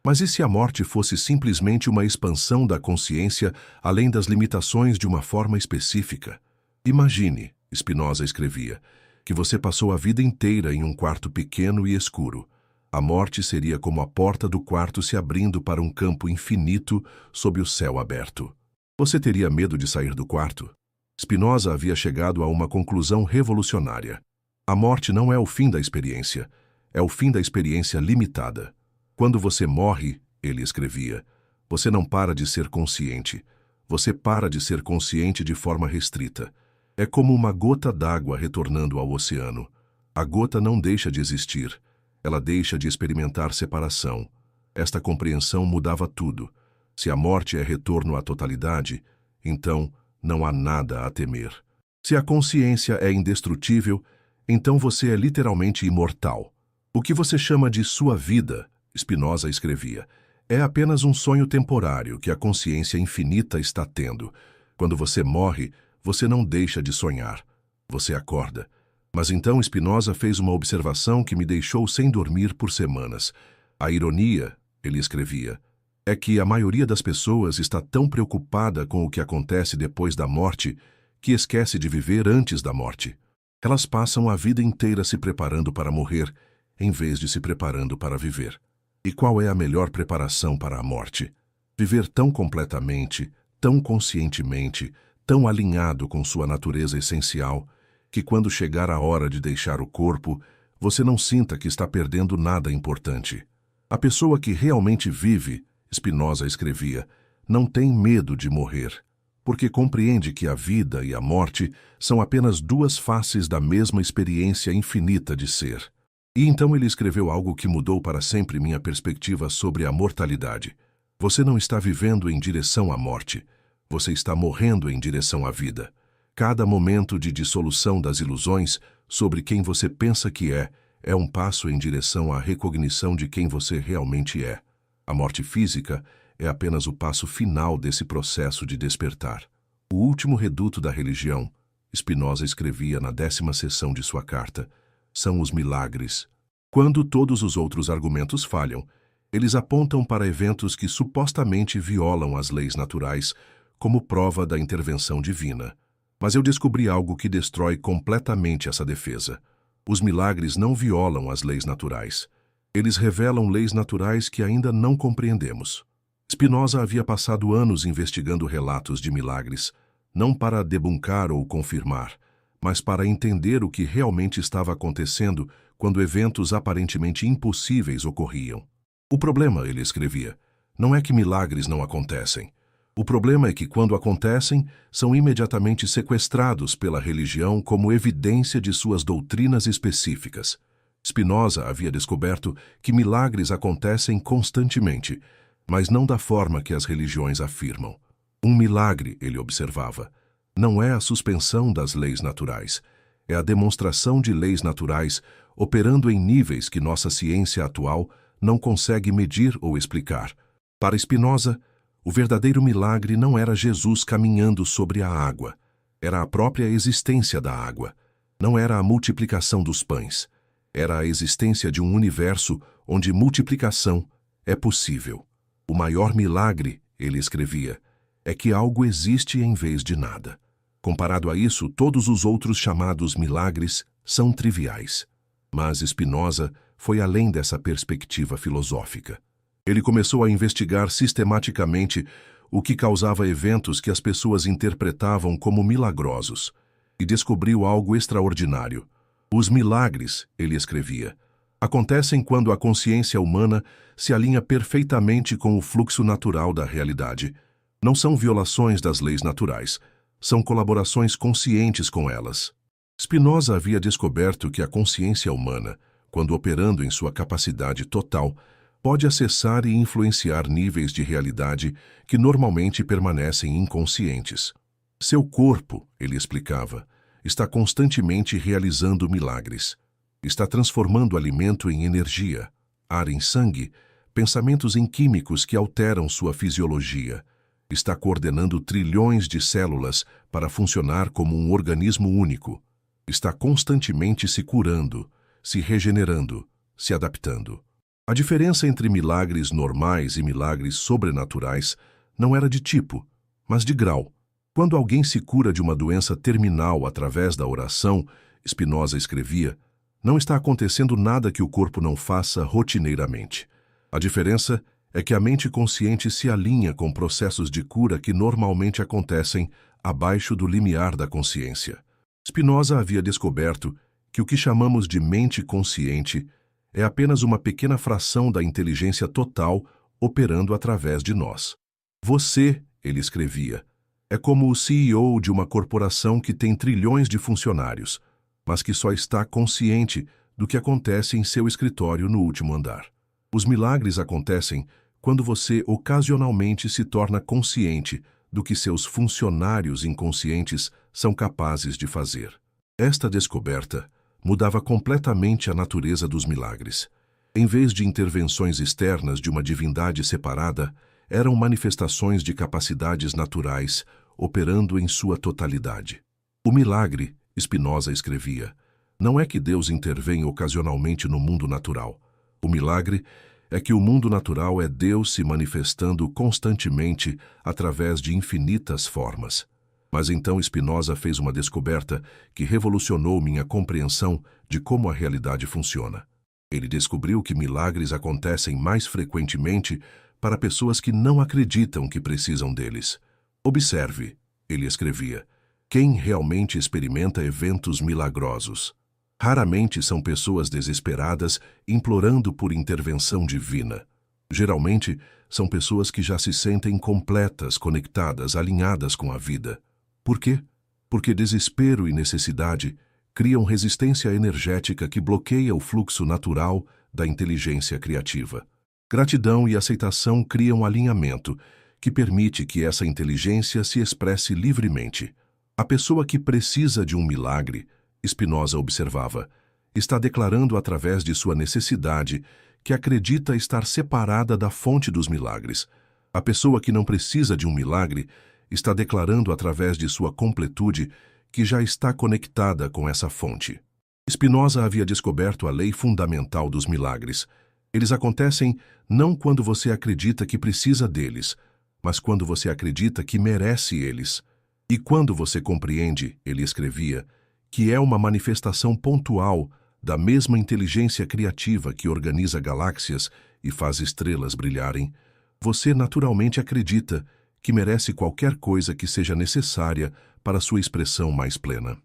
Mas e se a morte fosse simplesmente uma expansão da consciência além das limitações de uma forma específica? Imagine, Spinoza escrevia, que você passou a vida inteira em um quarto pequeno e escuro. A morte seria como a porta do quarto se abrindo para um campo infinito sob o céu aberto. Você teria medo de sair do quarto? Spinoza havia chegado a uma conclusão revolucionária. A morte não é o fim da experiência, é o fim da experiência limitada. Quando você morre, ele escrevia, você não para de ser consciente. Você para de ser consciente de forma restrita. É como uma gota d'água retornando ao oceano. A gota não deixa de existir. Ela deixa de experimentar separação. Esta compreensão mudava tudo. Se a morte é retorno à totalidade, então não há nada a temer. Se a consciência é indestrutível, então você é literalmente imortal. O que você chama de sua vida, Spinoza escrevia, É apenas um sonho temporário que a consciência infinita está tendo. Quando você morre, você não deixa de sonhar. Você acorda. Mas então Spinoza fez uma observação que me deixou sem dormir por semanas. A ironia, ele escrevia, é que a maioria das pessoas está tão preocupada com o que acontece depois da morte que esquece de viver antes da morte. Elas passam a vida inteira se preparando para morrer, em vez de se preparando para viver. E qual é a melhor preparação para a morte? Viver tão completamente, tão conscientemente, tão alinhado com sua natureza essencial, que quando chegar a hora de deixar o corpo, você não sinta que está perdendo nada importante. A pessoa que realmente vive, Spinoza escrevia, não tem medo de morrer, porque compreende que a vida e a morte são apenas duas faces da mesma experiência infinita de ser. E então ele escreveu algo que mudou para sempre minha perspectiva sobre a mortalidade. Você não está vivendo em direção à morte, você está morrendo em direção à vida. Cada momento de dissolução das ilusões sobre quem você pensa que é um passo em direção à recognição de quem você realmente é. A morte física é apenas o passo final desse processo de despertar. O último reduto da religião, Spinoza escrevia na 10ª seção de sua carta, são os milagres. Quando todos os outros argumentos falham, eles apontam para eventos que supostamente violam as leis naturais como prova da intervenção divina. Mas eu descobri algo que destrói completamente essa defesa. Os milagres não violam as leis naturais. Eles revelam leis naturais que ainda não compreendemos. Spinoza havia passado anos investigando relatos de milagres, não para debuncar ou confirmar, mas para entender o que realmente estava acontecendo quando eventos aparentemente impossíveis ocorriam. O problema, ele escrevia, não é que milagres não acontecem. O problema é que, quando acontecem, são imediatamente sequestrados pela religião como evidência de suas doutrinas específicas. Spinoza havia descoberto que milagres acontecem constantemente, mas não da forma que as religiões afirmam. Um milagre, ele observava, não é a suspensão das leis naturais, é a demonstração de leis naturais operando em níveis que nossa ciência atual não consegue medir ou explicar. Para Spinoza, o verdadeiro milagre não era Jesus caminhando sobre a água, era a própria existência da água. Não era a multiplicação dos pães, era a existência de um universo onde multiplicação é possível. O maior milagre, ele escrevia, é que algo existe em vez de nada. Comparado a isso, todos os outros chamados milagres são triviais. Mas Spinoza foi além dessa perspectiva filosófica. Ele começou a investigar sistematicamente o que causava eventos que as pessoas interpretavam como milagrosos e descobriu algo extraordinário. Os milagres, ele escrevia, acontecem quando a consciência humana se alinha perfeitamente com o fluxo natural da realidade. Não são violações das leis naturais, são colaborações conscientes com elas. Spinoza havia descoberto que a consciência humana, quando operando em sua capacidade total, pode acessar e influenciar níveis de realidade que normalmente permanecem inconscientes. Seu corpo, ele explicava, está constantemente realizando milagres. Está transformando alimento em energia, ar em sangue, pensamentos em químicos que alteram sua fisiologia. Está coordenando trilhões de células para funcionar como um organismo único. Está constantemente se curando, se regenerando, se adaptando. A diferença entre milagres normais e milagres sobrenaturais não era de tipo, mas de grau. Quando alguém se cura de uma doença terminal através da oração, Spinoza escrevia, não está acontecendo nada que o corpo não faça rotineiramente. A diferença é que a mente consciente se alinha com processos de cura que normalmente acontecem abaixo do limiar da consciência. Spinoza havia descoberto que o que chamamos de mente consciente é apenas uma pequena fração da inteligência total operando através de nós. Você, ele escrevia, é como o CEO de uma corporação que tem trilhões de funcionários, mas que só está consciente do que acontece em seu escritório no último andar. Os milagres acontecem quando você ocasionalmente se torna consciente do que seus funcionários inconscientes são capazes de fazer. Esta descoberta mudava completamente a natureza dos milagres. Em vez de intervenções externas de uma divindade separada, eram manifestações de capacidades naturais, operando em sua totalidade. O milagre, Spinoza escrevia, não é que Deus intervém ocasionalmente no mundo natural. O milagre é que o mundo natural é Deus se manifestando constantemente através de infinitas formas. Mas então Spinoza fez uma descoberta que revolucionou minha compreensão de como a realidade funciona. Ele descobriu que milagres acontecem mais frequentemente para pessoas que não acreditam que precisam deles. Observe, ele escrevia, quem realmente experimenta eventos milagrosos. Raramente são pessoas desesperadas implorando por intervenção divina. Geralmente, são pessoas que já se sentem completas, conectadas, alinhadas com a vida. Por quê? Porque desespero e necessidade criam resistência energética que bloqueia o fluxo natural da inteligência criativa. Gratidão e aceitação criam alinhamento que permite que essa inteligência se expresse livremente. A pessoa que precisa de um milagre, Spinoza observava, está declarando através de sua necessidade que acredita estar separada da fonte dos milagres. A pessoa que não precisa de um milagre está declarando através de sua completude que já está conectada com essa fonte. Spinoza havia descoberto a lei fundamental dos milagres. Eles acontecem não quando você acredita que precisa deles, mas quando você acredita que merece eles. E quando você compreende, ele escrevia, que é uma manifestação pontual da mesma inteligência criativa que organiza galáxias e faz estrelas brilharem, você naturalmente acredita que merece qualquer coisa que seja necessária para sua expressão mais plena.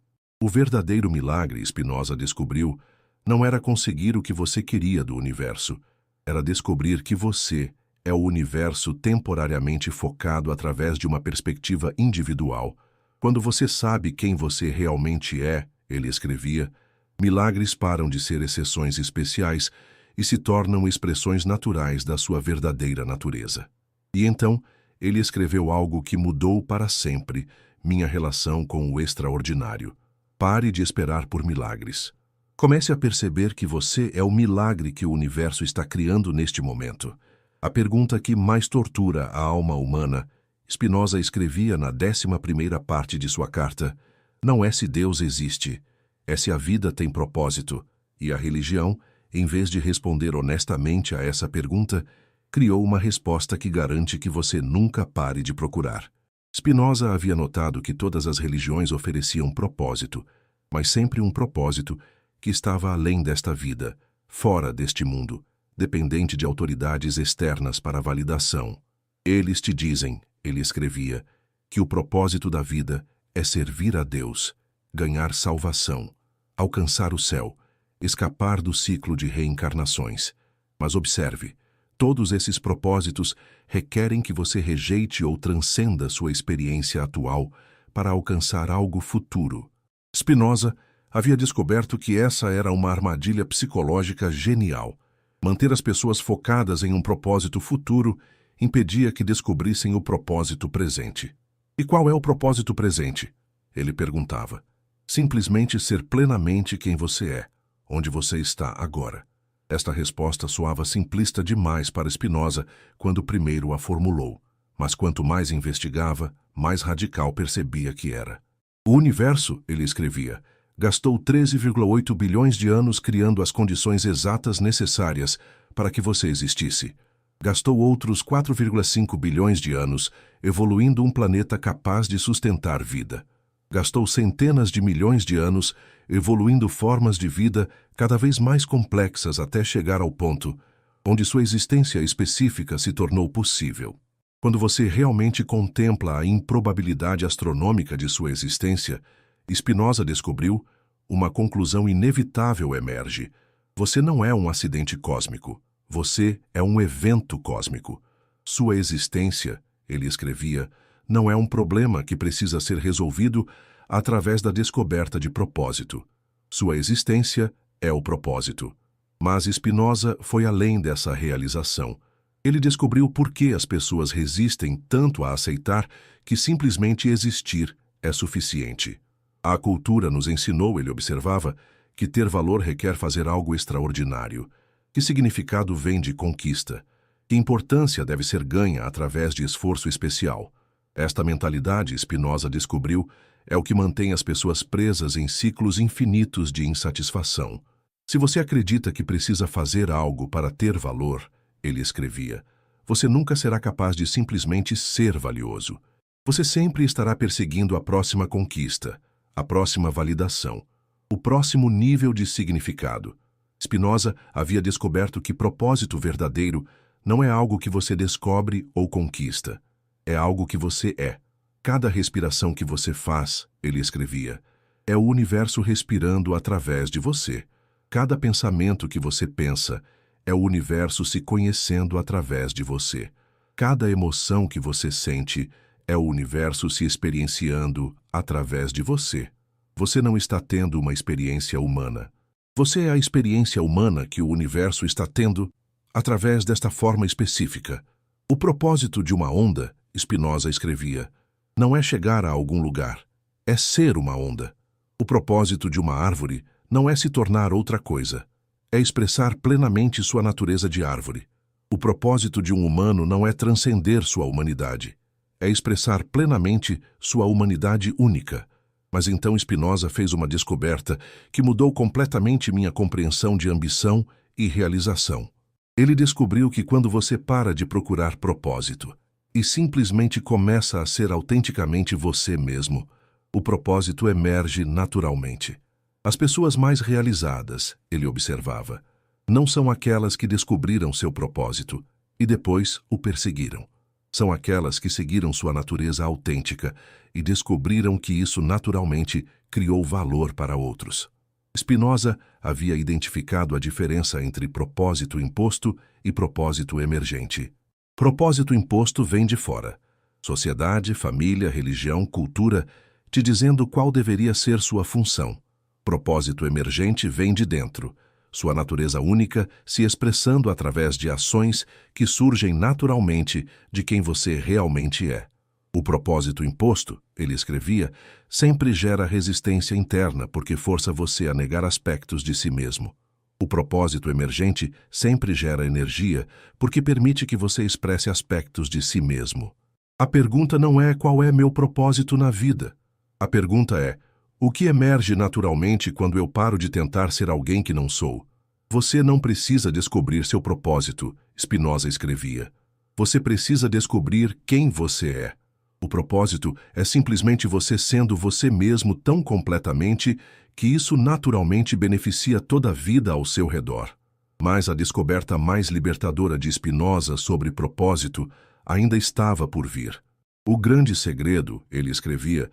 O verdadeiro milagre, Spinoza descobriu, não era conseguir o que você queria do universo, era descobrir que você é o universo temporariamente focado através de uma perspectiva individual. Quando você sabe quem você realmente é, ele escrevia, milagres param de ser exceções especiais e se tornam expressões naturais da sua verdadeira natureza. E então, ele escreveu algo que mudou para sempre minha relação com o extraordinário. Pare de esperar por milagres. Comece a perceber que você é o milagre que o universo está criando neste momento. A pergunta que mais tortura a alma humana, Spinoza escrevia na 11ª parte de sua carta, não é se Deus existe, é se a vida tem propósito. E a religião, em vez de responder honestamente a essa pergunta, criou uma resposta que garante que você nunca pare de procurar. Spinoza havia notado que todas as religiões ofereciam propósito, mas sempre um propósito que estava além desta vida, fora deste mundo, dependente de autoridades externas para validação. Eles te dizem, ele escrevia, que o propósito da vida é servir a Deus, ganhar salvação, alcançar o céu, escapar do ciclo de reencarnações. Mas observe, todos esses propósitos requerem que você rejeite ou transcenda sua experiência atual para alcançar algo futuro. Spinoza havia descoberto que essa era uma armadilha psicológica genial. Manter as pessoas focadas em um propósito futuro impedia que descobrissem o propósito presente. E qual é o propósito presente? Ele perguntava. Simplesmente ser plenamente quem você é, onde você está agora. Esta resposta soava simplista demais para Spinoza quando primeiro a formulou, mas quanto mais investigava, mais radical percebia que era. O universo, ele escrevia, gastou 13,8 bilhões de anos criando as condições exatas necessárias para que você existisse. Gastou outros 4,5 bilhões de anos evoluindo um planeta capaz de sustentar vida. Gastou centenas de milhões de anos evoluindo formas de vida cada vez mais complexas até chegar ao ponto onde sua existência específica se tornou possível. Quando você realmente contempla a improbabilidade astronômica de sua existência, Spinoza descobriu, uma conclusão inevitável emerge. Você não é um acidente cósmico. Você é um evento cósmico. Sua existência, ele escrevia, não é um problema que precisa ser resolvido através da descoberta de propósito. Sua existência é o propósito. Mas Spinoza foi além dessa realização. Ele descobriu por que as pessoas resistem tanto a aceitar que simplesmente existir é suficiente. A cultura nos ensinou, ele observava, que ter valor requer fazer algo extraordinário. Que significado vem de conquista? Que importância deve ser ganha através de esforço especial? Esta mentalidade, Spinoza descobriu, é o que mantém as pessoas presas em ciclos infinitos de insatisfação. Se você acredita que precisa fazer algo para ter valor, ele escrevia, você nunca será capaz de simplesmente ser valioso. Você sempre estará perseguindo a próxima conquista, a próxima validação, o próximo nível de significado. Spinoza havia descoberto que propósito verdadeiro não é algo que você descobre ou conquista. É algo que você é. Cada respiração que você faz, ele escrevia, é o universo respirando através de você. Cada pensamento que você pensa é o universo se conhecendo através de você. Cada emoção que você sente é o universo se experienciando através de você. Você não está tendo uma experiência humana. Você é a experiência humana que o universo está tendo através desta forma específica. O propósito de uma onda, Spinoza escrevia, não é chegar a algum lugar, é ser uma onda. O propósito de uma árvore não é se tornar outra coisa, é expressar plenamente sua natureza de árvore. O propósito de um humano não é transcender sua humanidade, é expressar plenamente sua humanidade única. Mas então Spinoza fez uma descoberta que mudou completamente minha compreensão de ambição e realização. Ele descobriu que quando você para de procurar propósito e simplesmente começa a ser autenticamente você mesmo, o propósito emerge naturalmente. As pessoas mais realizadas, ele observava, não são aquelas que descobriram seu propósito e depois o perseguiram. São aquelas que seguiram sua natureza autêntica e descobriram que isso naturalmente criou valor para outros. Spinoza havia identificado a diferença entre propósito imposto e propósito emergente. Propósito imposto vem de fora. Sociedade, família, religião, cultura, te dizendo qual deveria ser sua função. Propósito emergente vem de dentro. Sua natureza única se expressando através de ações que surgem naturalmente de quem você realmente é. O propósito imposto, ele escrevia, sempre gera resistência interna porque força você a negar aspectos de si mesmo. O propósito emergente sempre gera energia porque permite que você expresse aspectos de si mesmo. A pergunta não é qual é meu propósito na vida. A pergunta é, o que emerge naturalmente quando eu paro de tentar ser alguém que não sou? Você não precisa descobrir seu propósito, Spinoza escrevia. Você precisa descobrir quem você é. O propósito é simplesmente você sendo você mesmo tão completamente que isso naturalmente beneficia toda a vida ao seu redor. Mas a descoberta mais libertadora de Spinoza sobre propósito ainda estava por vir. O grande segredo, ele escrevia,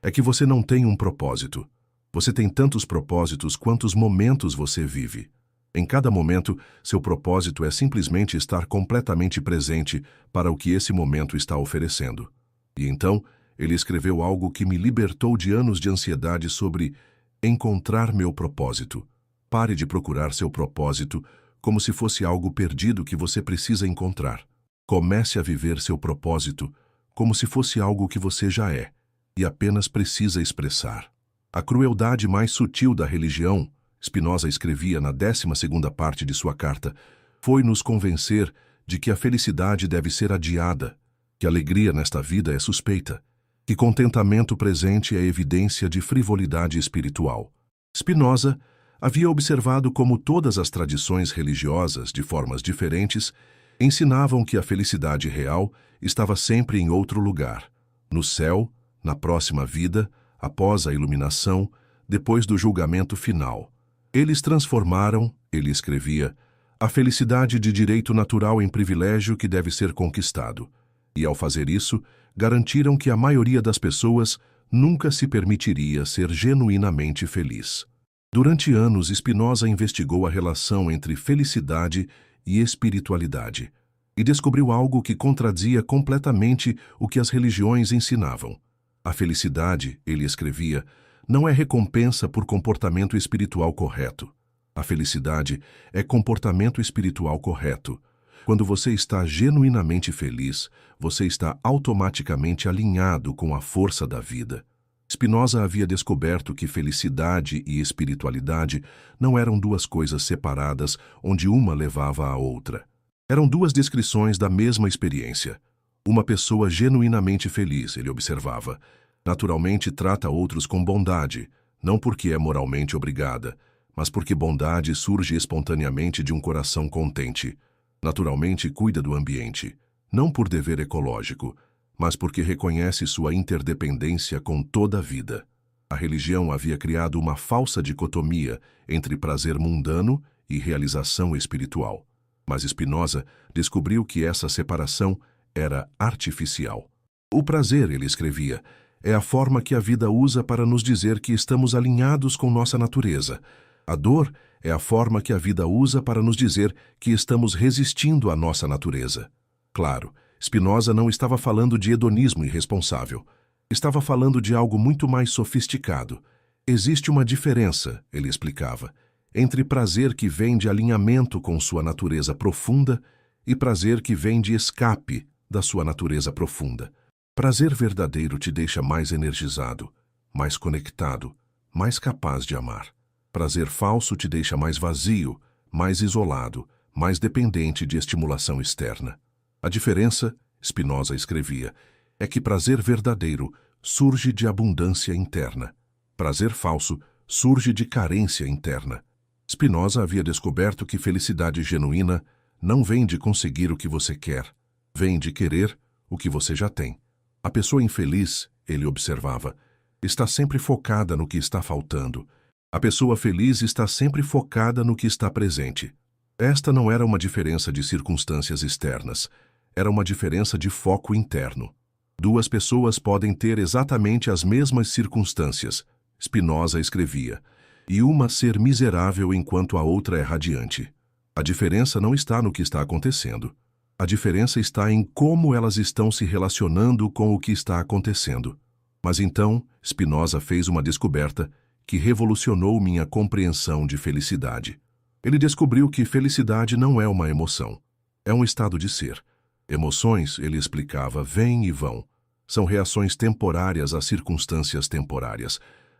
é que você não tem um propósito. Você tem tantos propósitos quantos momentos você vive. Em cada momento, seu propósito é simplesmente estar completamente presente para o que esse momento está oferecendo. E então, ele escreveu algo que me libertou de anos de ansiedade sobre encontrar meu propósito. Pare de procurar seu propósito como se fosse algo perdido que você precisa encontrar. Comece a viver seu propósito como se fosse algo que você já é e apenas precisa expressar. A crueldade mais sutil da religião, Spinoza escrevia na 12ª parte de sua carta, foi nos convencer de que a felicidade deve ser adiada, que a alegria nesta vida é suspeita, que contentamento presente é evidência de frivolidade espiritual. Spinoza havia observado como todas as tradições religiosas, de formas diferentes, ensinavam que a felicidade real estava sempre em outro lugar, no céu, na próxima vida, após a iluminação, depois do julgamento final. Eles transformaram, ele escrevia, a felicidade de direito natural em privilégio que deve ser conquistado. E, ao fazer isso, garantiram que a maioria das pessoas nunca se permitiria ser genuinamente feliz. Durante anos, Spinoza investigou a relação entre felicidade e espiritualidade e descobriu algo que contradizia completamente o que as religiões ensinavam. A felicidade, ele escrevia, não é recompensa por comportamento espiritual correto. A felicidade é comportamento espiritual correto. Quando você está genuinamente feliz, você está automaticamente alinhado com a força da vida. Spinoza havia descoberto que felicidade e espiritualidade não eram duas coisas separadas onde uma levava à outra. Eram duas descrições da mesma experiência. Uma pessoa genuinamente feliz, ele observava, naturalmente trata outros com bondade, não porque é moralmente obrigada, mas porque bondade surge espontaneamente de um coração contente. Naturalmente cuida do ambiente, não por dever ecológico, mas porque reconhece sua interdependência com toda a vida. A religião havia criado uma falsa dicotomia entre prazer mundano e realização espiritual. Mas Spinoza descobriu que essa separação era artificial. O prazer, ele escrevia, é a forma que a vida usa para nos dizer que estamos alinhados com nossa natureza. A dor é a forma que a vida usa para nos dizer que estamos resistindo à nossa natureza. Claro, Spinoza não estava falando de hedonismo irresponsável. Estava falando de algo muito mais sofisticado. Existe uma diferença, ele explicava, entre prazer que vem de alinhamento com sua natureza profunda e prazer que vem de escape da sua natureza profunda. Prazer verdadeiro te deixa mais energizado, mais conectado, mais capaz de amar. Prazer falso te deixa mais vazio, mais isolado, mais dependente de estimulação externa. A diferença, Spinoza escrevia, é que prazer verdadeiro surge de abundância interna. Prazer falso surge de carência interna. Spinoza havia descoberto que felicidade genuína não vem de conseguir o que você quer, vem de querer o que você já tem. A pessoa infeliz, ele observava, está sempre focada no que está faltando. A pessoa feliz está sempre focada no que está presente. Esta não era uma diferença de circunstâncias externas, era uma diferença de foco interno. Duas pessoas podem ter exatamente as mesmas circunstâncias, Spinoza escrevia, e uma ser miserável enquanto a outra é radiante. A diferença não está no que está acontecendo. A diferença está em como elas estão se relacionando com o que está acontecendo. Mas então, Spinoza fez uma descoberta que revolucionou minha compreensão de felicidade. Ele descobriu que felicidade não é uma emoção, é um estado de ser. Emoções, ele explicava, vêm e vão. São reações temporárias a circunstâncias temporárias.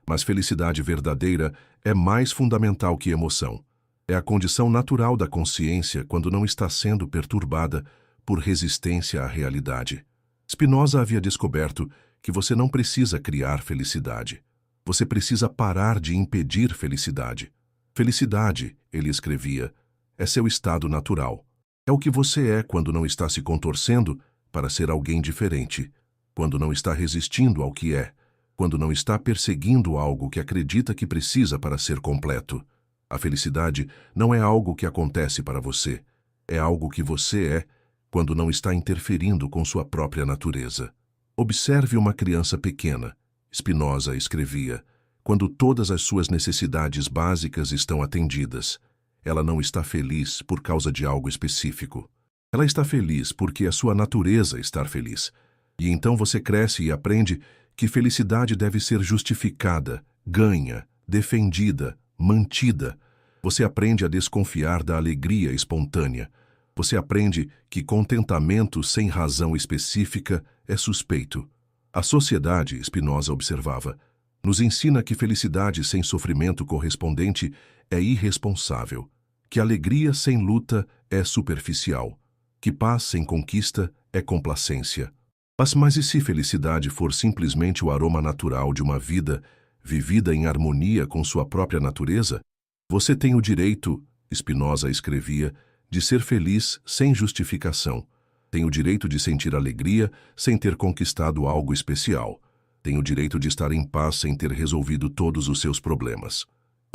Mas felicidade verdadeira é mais fundamental que emoção. É a condição natural da consciência quando não está sendo perturbada por resistência à realidade. Spinoza havia descoberto que você não precisa criar felicidade. Você precisa parar de impedir felicidade. Felicidade, ele escrevia, é seu estado natural. É o que você é quando não está se contorcendo para ser alguém diferente, quando não está resistindo ao que é, quando não está perseguindo algo que acredita que precisa para ser completo. A felicidade não é algo que acontece para você, é algo que você é quando não está interferindo com sua própria natureza. Observe uma criança pequena, Spinoza escrevia, quando todas as suas necessidades básicas estão atendidas. Ela não está feliz por causa de algo específico. Ela está feliz porque a sua natureza está feliz. E então você cresce e aprende que felicidade deve ser justificada, ganha, defendida, mantida. Você aprende a desconfiar da alegria espontânea. Você aprende que contentamento sem razão específica é suspeito. A sociedade, Spinoza observava, nos ensina que felicidade sem sofrimento correspondente é irresponsável, que alegria sem luta é superficial, que paz sem conquista é complacência. Mas e se felicidade for simplesmente o aroma natural de uma vida vivida em harmonia com sua própria natureza? Você tem o direito, Spinoza escrevia, de ser feliz sem justificação. Tem o direito de sentir alegria sem ter conquistado algo especial. Tem o direito de estar em paz sem ter resolvido todos os seus problemas.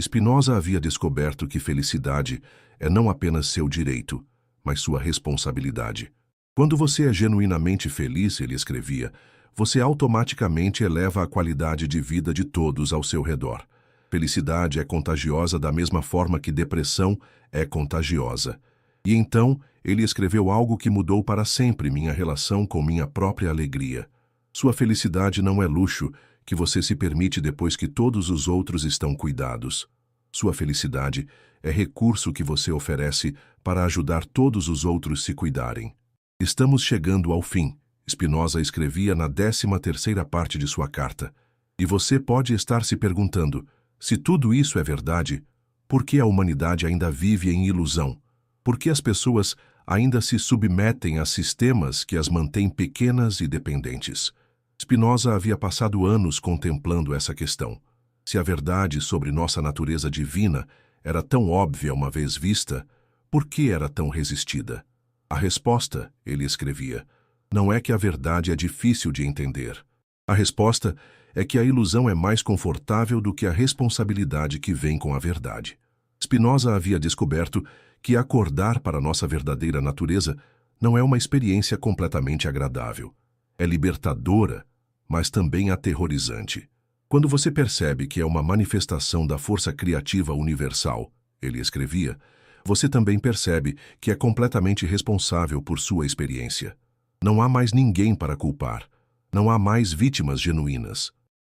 Spinoza havia descoberto que felicidade é não apenas seu direito, mas sua responsabilidade. Quando você é genuinamente feliz, ele escrevia, você automaticamente eleva a qualidade de vida de todos ao seu redor. Felicidade é contagiosa da mesma forma que depressão é contagiosa. E então, ele escreveu algo que mudou para sempre minha relação com minha própria alegria. Sua felicidade não é luxo que você se permite depois que todos os outros estão cuidados. Sua felicidade é recurso que você oferece para ajudar todos os outros se cuidarem. Estamos chegando ao fim, Spinoza escrevia na 13ª parte de sua carta. E você pode estar se perguntando, se tudo isso é verdade, por que a humanidade ainda vive em ilusão? Por que as pessoas ainda se submetem a sistemas que as mantêm pequenas e dependentes? Spinoza havia passado anos contemplando essa questão. Se a verdade sobre nossa natureza divina era tão óbvia uma vez vista, por que era tão resistida? A resposta, ele escrevia, não é que a verdade é difícil de entender. A resposta é que a ilusão é mais confortável do que a responsabilidade que vem com a verdade. Spinoza havia descoberto que acordar para nossa verdadeira natureza não é uma experiência completamente agradável. É libertadora, mas também aterrorizante. Quando você percebe que é uma manifestação da força criativa universal, ele escrevia, você também percebe que é completamente responsável por sua experiência. Não há mais ninguém para culpar. Não há mais vítimas genuínas.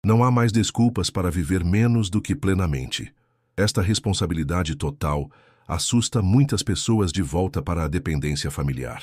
Não há mais desculpas para viver menos do que plenamente. Esta responsabilidade total assusta muitas pessoas de volta para a dependência familiar.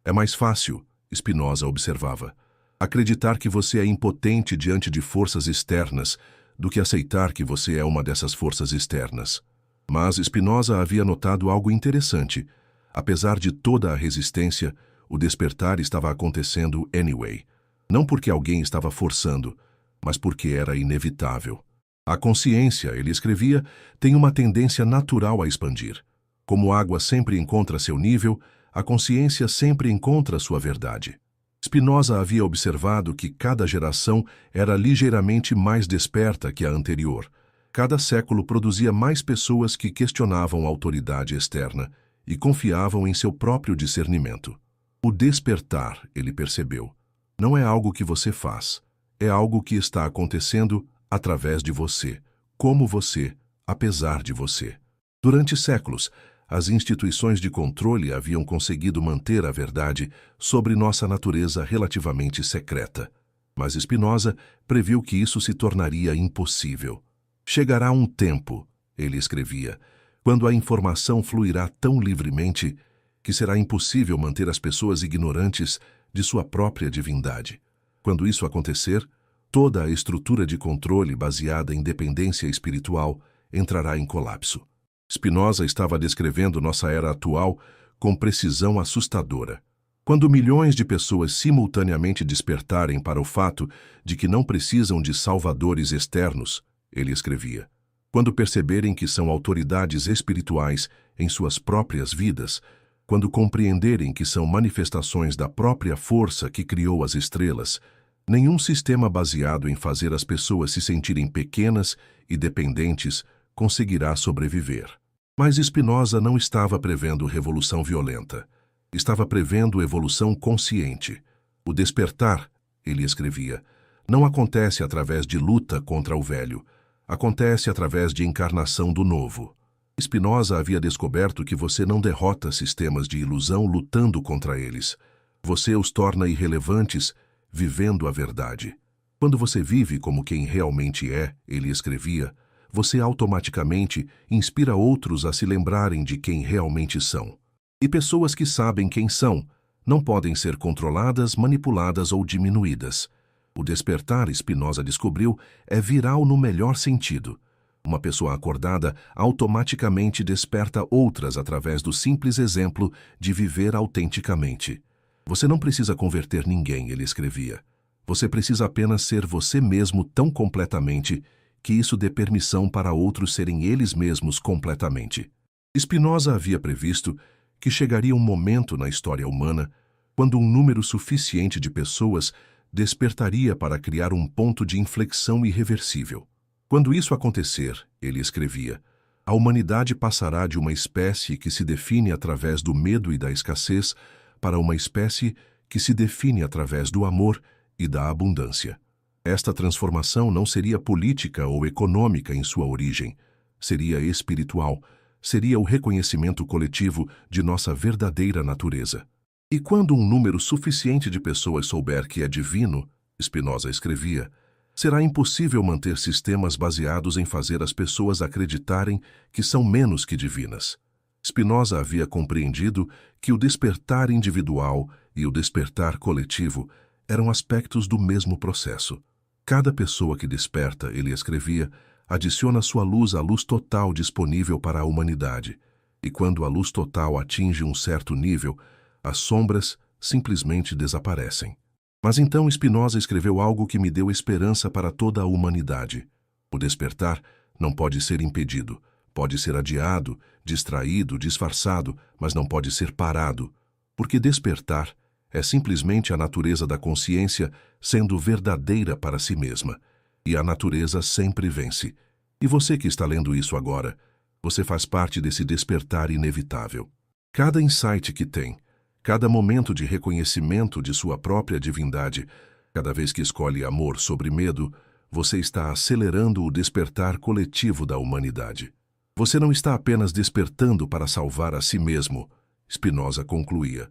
É mais fácil, Spinoza observava, acreditar que você é impotente diante de forças externas do que aceitar que você é uma dessas forças externas. Mas Spinoza havia notado algo interessante. Apesar de toda a resistência, o despertar estava acontecendo anyway. Não porque alguém estava forçando, mas porque era inevitável. A consciência, ele escrevia, tem uma tendência natural a expandir. Como a água sempre encontra seu nível, a consciência sempre encontra sua verdade. Spinoza havia observado que cada geração era ligeiramente mais desperta que a anterior. Cada século produzia mais pessoas que questionavam a autoridade externa e confiavam em seu próprio discernimento. O despertar, ele percebeu, não é algo que você faz, é algo que está acontecendo através de você, como você, apesar de você. Durante séculos, as instituições de controle haviam conseguido manter a verdade sobre nossa natureza relativamente secreta. Mas Spinoza previu que isso se tornaria impossível. Chegará um tempo, ele escrevia, quando a informação fluirá tão livremente que será impossível manter as pessoas ignorantes de sua própria divindade. Quando isso acontecer, toda a estrutura de controle baseada em dependência espiritual entrará em colapso. Spinoza estava descrevendo nossa era atual com precisão assustadora. Quando milhões de pessoas simultaneamente despertarem para o fato de que não precisam de salvadores externos, ele escrevia, quando perceberem que são autoridades espirituais em suas próprias vidas, quando compreenderem que são manifestações da própria força que criou as estrelas, nenhum sistema baseado em fazer as pessoas se sentirem pequenas e dependentes conseguirá sobreviver. Mas Spinoza não estava prevendo revolução violenta. Estava prevendo evolução consciente. O despertar, ele escrevia, não acontece através de luta contra o velho. Acontece através de encarnação do novo. Spinoza havia descoberto que você não derrota sistemas de ilusão lutando contra eles. Você os torna irrelevantes vivendo a verdade. Quando você vive como quem realmente é, ele escrevia, você automaticamente inspira outros a se lembrarem de quem realmente são. E pessoas que sabem quem são não podem ser controladas, manipuladas ou diminuídas. O despertar, Spinoza descobriu, é viral no melhor sentido. Uma pessoa acordada automaticamente desperta outras através do simples exemplo de viver autenticamente. Você não precisa converter ninguém, ele escrevia. Você precisa apenas ser você mesmo tão completamente que isso dê permissão para outros serem eles mesmos completamente. Spinoza havia previsto que chegaria um momento na história humana quando um número suficiente de pessoas despertaria para criar um ponto de inflexão irreversível. Quando isso acontecer, ele escrevia, a humanidade passará de uma espécie que se define através do medo e da escassez para uma espécie que se define através do amor e da abundância. Esta transformação não seria política ou econômica em sua origem, seria espiritual, seria o reconhecimento coletivo de nossa verdadeira natureza. E quando um número suficiente de pessoas souber que é divino, Spinoza escrevia, será impossível manter sistemas baseados em fazer as pessoas acreditarem que são menos que divinas. Spinoza havia compreendido que o despertar individual e o despertar coletivo eram aspectos do mesmo processo. Cada pessoa que desperta, ele escrevia, adiciona sua luz à luz total disponível para a humanidade. E quando a luz total atinge um certo nível, as sombras simplesmente desaparecem. Mas então Spinoza escreveu algo que me deu esperança para toda a humanidade. O despertar não pode ser impedido. Pode ser adiado, distraído, disfarçado, mas não pode ser parado. Porque despertar é simplesmente a natureza da consciência sendo verdadeira para si mesma. E a natureza sempre vence. E você que está lendo isso agora, você faz parte desse despertar inevitável. Cada insight que tem, cada momento de reconhecimento de sua própria divindade, cada vez que escolhe amor sobre medo, você está acelerando o despertar coletivo da humanidade. Você não está apenas despertando para salvar a si mesmo, Spinoza concluía.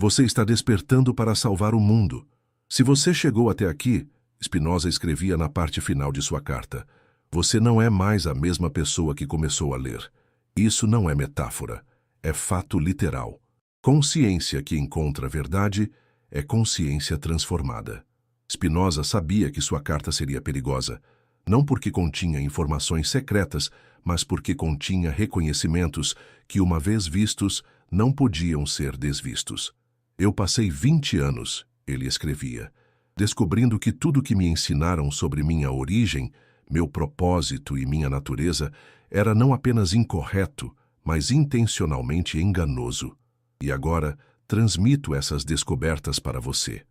Você está despertando para salvar o mundo. Se você chegou até aqui, Spinoza escrevia na parte final de sua carta, você não é mais a mesma pessoa que começou a ler. Isso não é metáfora, é fato literal. Consciência que encontra verdade é consciência transformada. Spinoza sabia que sua carta seria perigosa, não porque continha informações secretas, mas porque continha reconhecimentos que, uma vez vistos, não podiam ser desvistos. Eu passei 20 anos, ele escrevia, descobrindo que tudo que me ensinaram sobre minha origem, meu propósito e minha natureza era não apenas incorreto, mas intencionalmente enganoso. E agora transmito essas descobertas para você.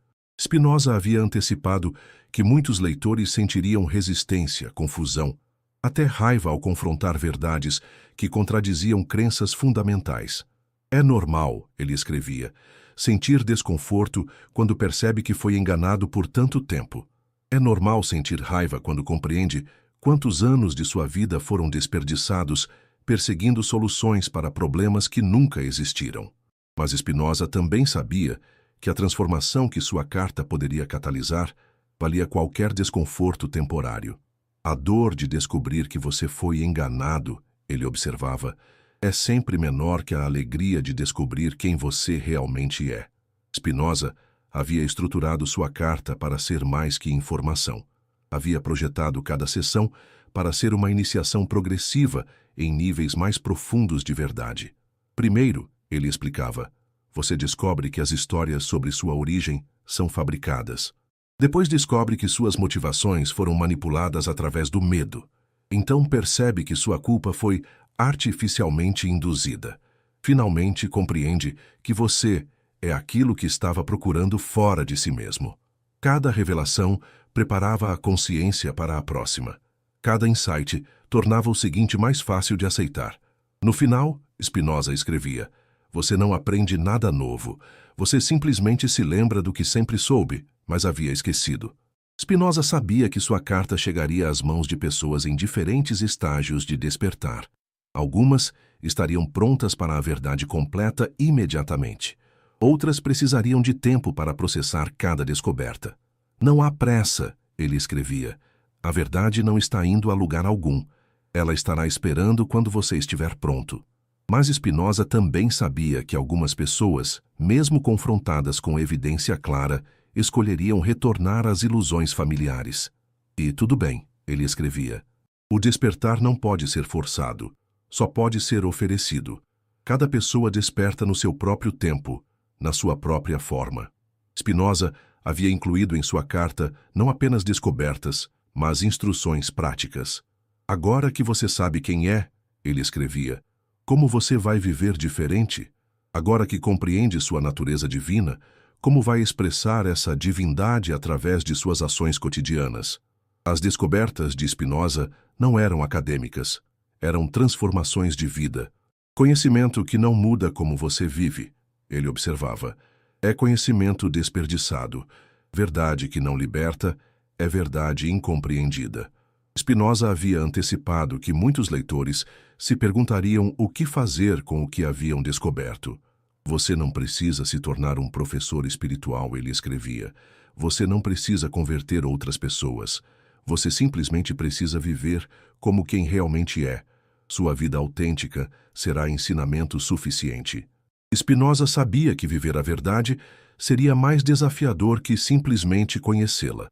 Spinoza havia antecipado que muitos leitores sentiriam resistência, confusão, até raiva ao confrontar verdades que contradiziam crenças fundamentais. É normal, ele escrevia, sentir desconforto quando percebe que foi enganado por tanto tempo. É normal sentir raiva quando compreende quantos anos de sua vida foram desperdiçados perseguindo soluções para problemas que nunca existiram. Mas Spinoza também sabia que a transformação que sua carta poderia catalisar valia qualquer desconforto temporário. A dor de descobrir que você foi enganado, ele observava, é sempre menor que a alegria de descobrir quem você realmente é. Spinoza havia estruturado sua carta para ser mais que informação. Havia projetado cada sessão para ser uma iniciação progressiva em níveis mais profundos de verdade. Primeiro, ele explicava, você descobre que as histórias sobre sua origem são fabricadas. Depois descobre que suas motivações foram manipuladas através do medo. Então percebe que sua culpa foi artificialmente induzida. Finalmente compreende que você é aquilo que estava procurando fora de si mesmo. Cada revelação preparava a consciência para a próxima. Cada insight tornava o seguinte mais fácil de aceitar. No final, Spinoza escrevia, você não aprende nada novo, você simplesmente se lembra do que sempre soube, mas havia esquecido. Spinoza sabia que sua carta chegaria às mãos de pessoas em diferentes estágios de despertar. Algumas estariam prontas para a verdade completa imediatamente. Outras precisariam de tempo para processar cada descoberta. Não há pressa, ele escrevia. A verdade não está indo a lugar algum. Ela estará esperando quando você estiver pronto. Mas Spinoza também sabia que algumas pessoas, mesmo confrontadas com evidência clara, escolheriam retornar às ilusões familiares. E tudo bem, ele escrevia. O despertar não pode ser forçado, só pode ser oferecido. Cada pessoa desperta no seu próprio tempo, na sua própria forma. Spinoza havia incluído em sua carta não apenas descobertas, mas instruções práticas. Agora que você sabe quem é, ele escrevia, como você vai viver diferente? Agora que compreende sua natureza divina, como vai expressar essa divindade através de suas ações cotidianas? As descobertas de Spinoza não eram acadêmicas, eram transformações de vida. Conhecimento que não muda como você vive, ele observava, é conhecimento desperdiçado. Verdade que não liberta é verdade incompreendida. Spinoza havia antecipado que muitos leitores se perguntariam o que fazer com o que haviam descoberto. Você não precisa se tornar um professor espiritual, ele escrevia. Você não precisa converter outras pessoas. Você simplesmente precisa viver como quem realmente é. Sua vida autêntica será ensinamento suficiente. Spinoza sabia que viver a verdade seria mais desafiador que simplesmente conhecê-la.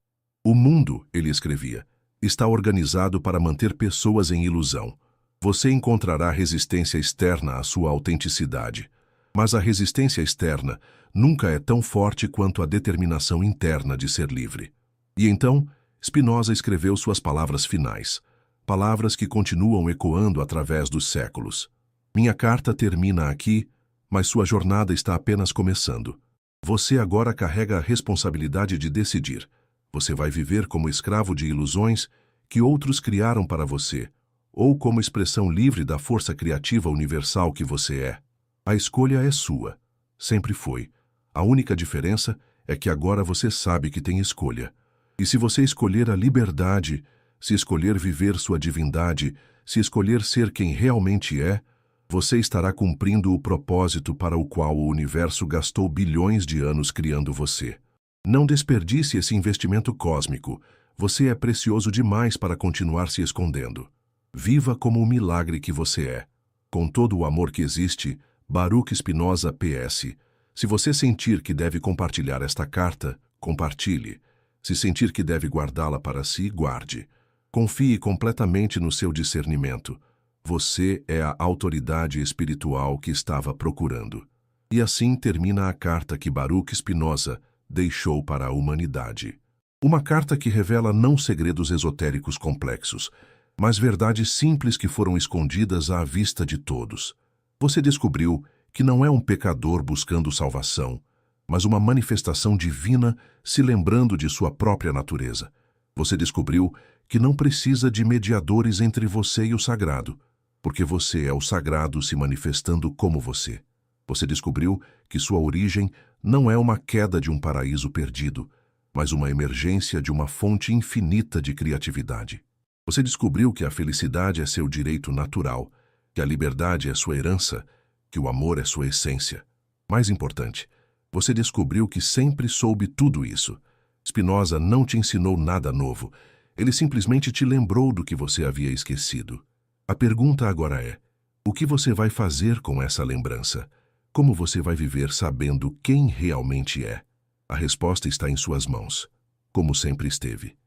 O mundo, ele escrevia, está organizado para manter pessoas em ilusão. Você encontrará resistência externa à sua autenticidade, mas a resistência externa nunca é tão forte quanto a determinação interna de ser livre. E então, Spinoza escreveu suas palavras finais, palavras que continuam ecoando através dos séculos. Minha carta termina aqui, mas sua jornada está apenas começando. Você agora carrega a responsabilidade de decidir. Você vai viver como escravo de ilusões que outros criaram para você, ou como expressão livre da força criativa universal que você é. A escolha é sua. Sempre foi. A única diferença é que agora você sabe que tem escolha. E se você escolher a liberdade, se escolher viver sua divindade, se escolher ser quem realmente é, você estará cumprindo o propósito para o qual o universo gastou bilhões de anos criando você. Não desperdice esse investimento cósmico. Você é precioso demais para continuar se escondendo. Viva como o milagre que você é. Com todo o amor que existe, Baruch Spinoza PS. Se você sentir que deve compartilhar esta carta, compartilhe. Se sentir que deve guardá-la para si, guarde. Confie completamente no seu discernimento. Você é a autoridade espiritual que estava procurando. E assim termina a carta que Baruch Spinoza deixou para a humanidade. Uma carta que revela não segredos esotéricos complexos, mas verdades simples que foram escondidas à vista de todos. Você descobriu que não é um pecador buscando salvação, mas uma manifestação divina se lembrando de sua própria natureza. Você descobriu que não precisa de mediadores entre você e o sagrado, porque você é o sagrado se manifestando como você. Você descobriu que sua origem não é uma queda de um paraíso perdido, mas uma emergência de uma fonte infinita de criatividade. Você descobriu que a felicidade é seu direito natural, que a liberdade é sua herança, que o amor é sua essência. Mais importante, você descobriu que sempre soube tudo isso. Spinoza não te ensinou nada novo, ele simplesmente te lembrou do que você havia esquecido. A pergunta agora é: o que você vai fazer com essa lembrança? Como você vai viver sabendo quem realmente é? A resposta está em suas mãos, como sempre esteve.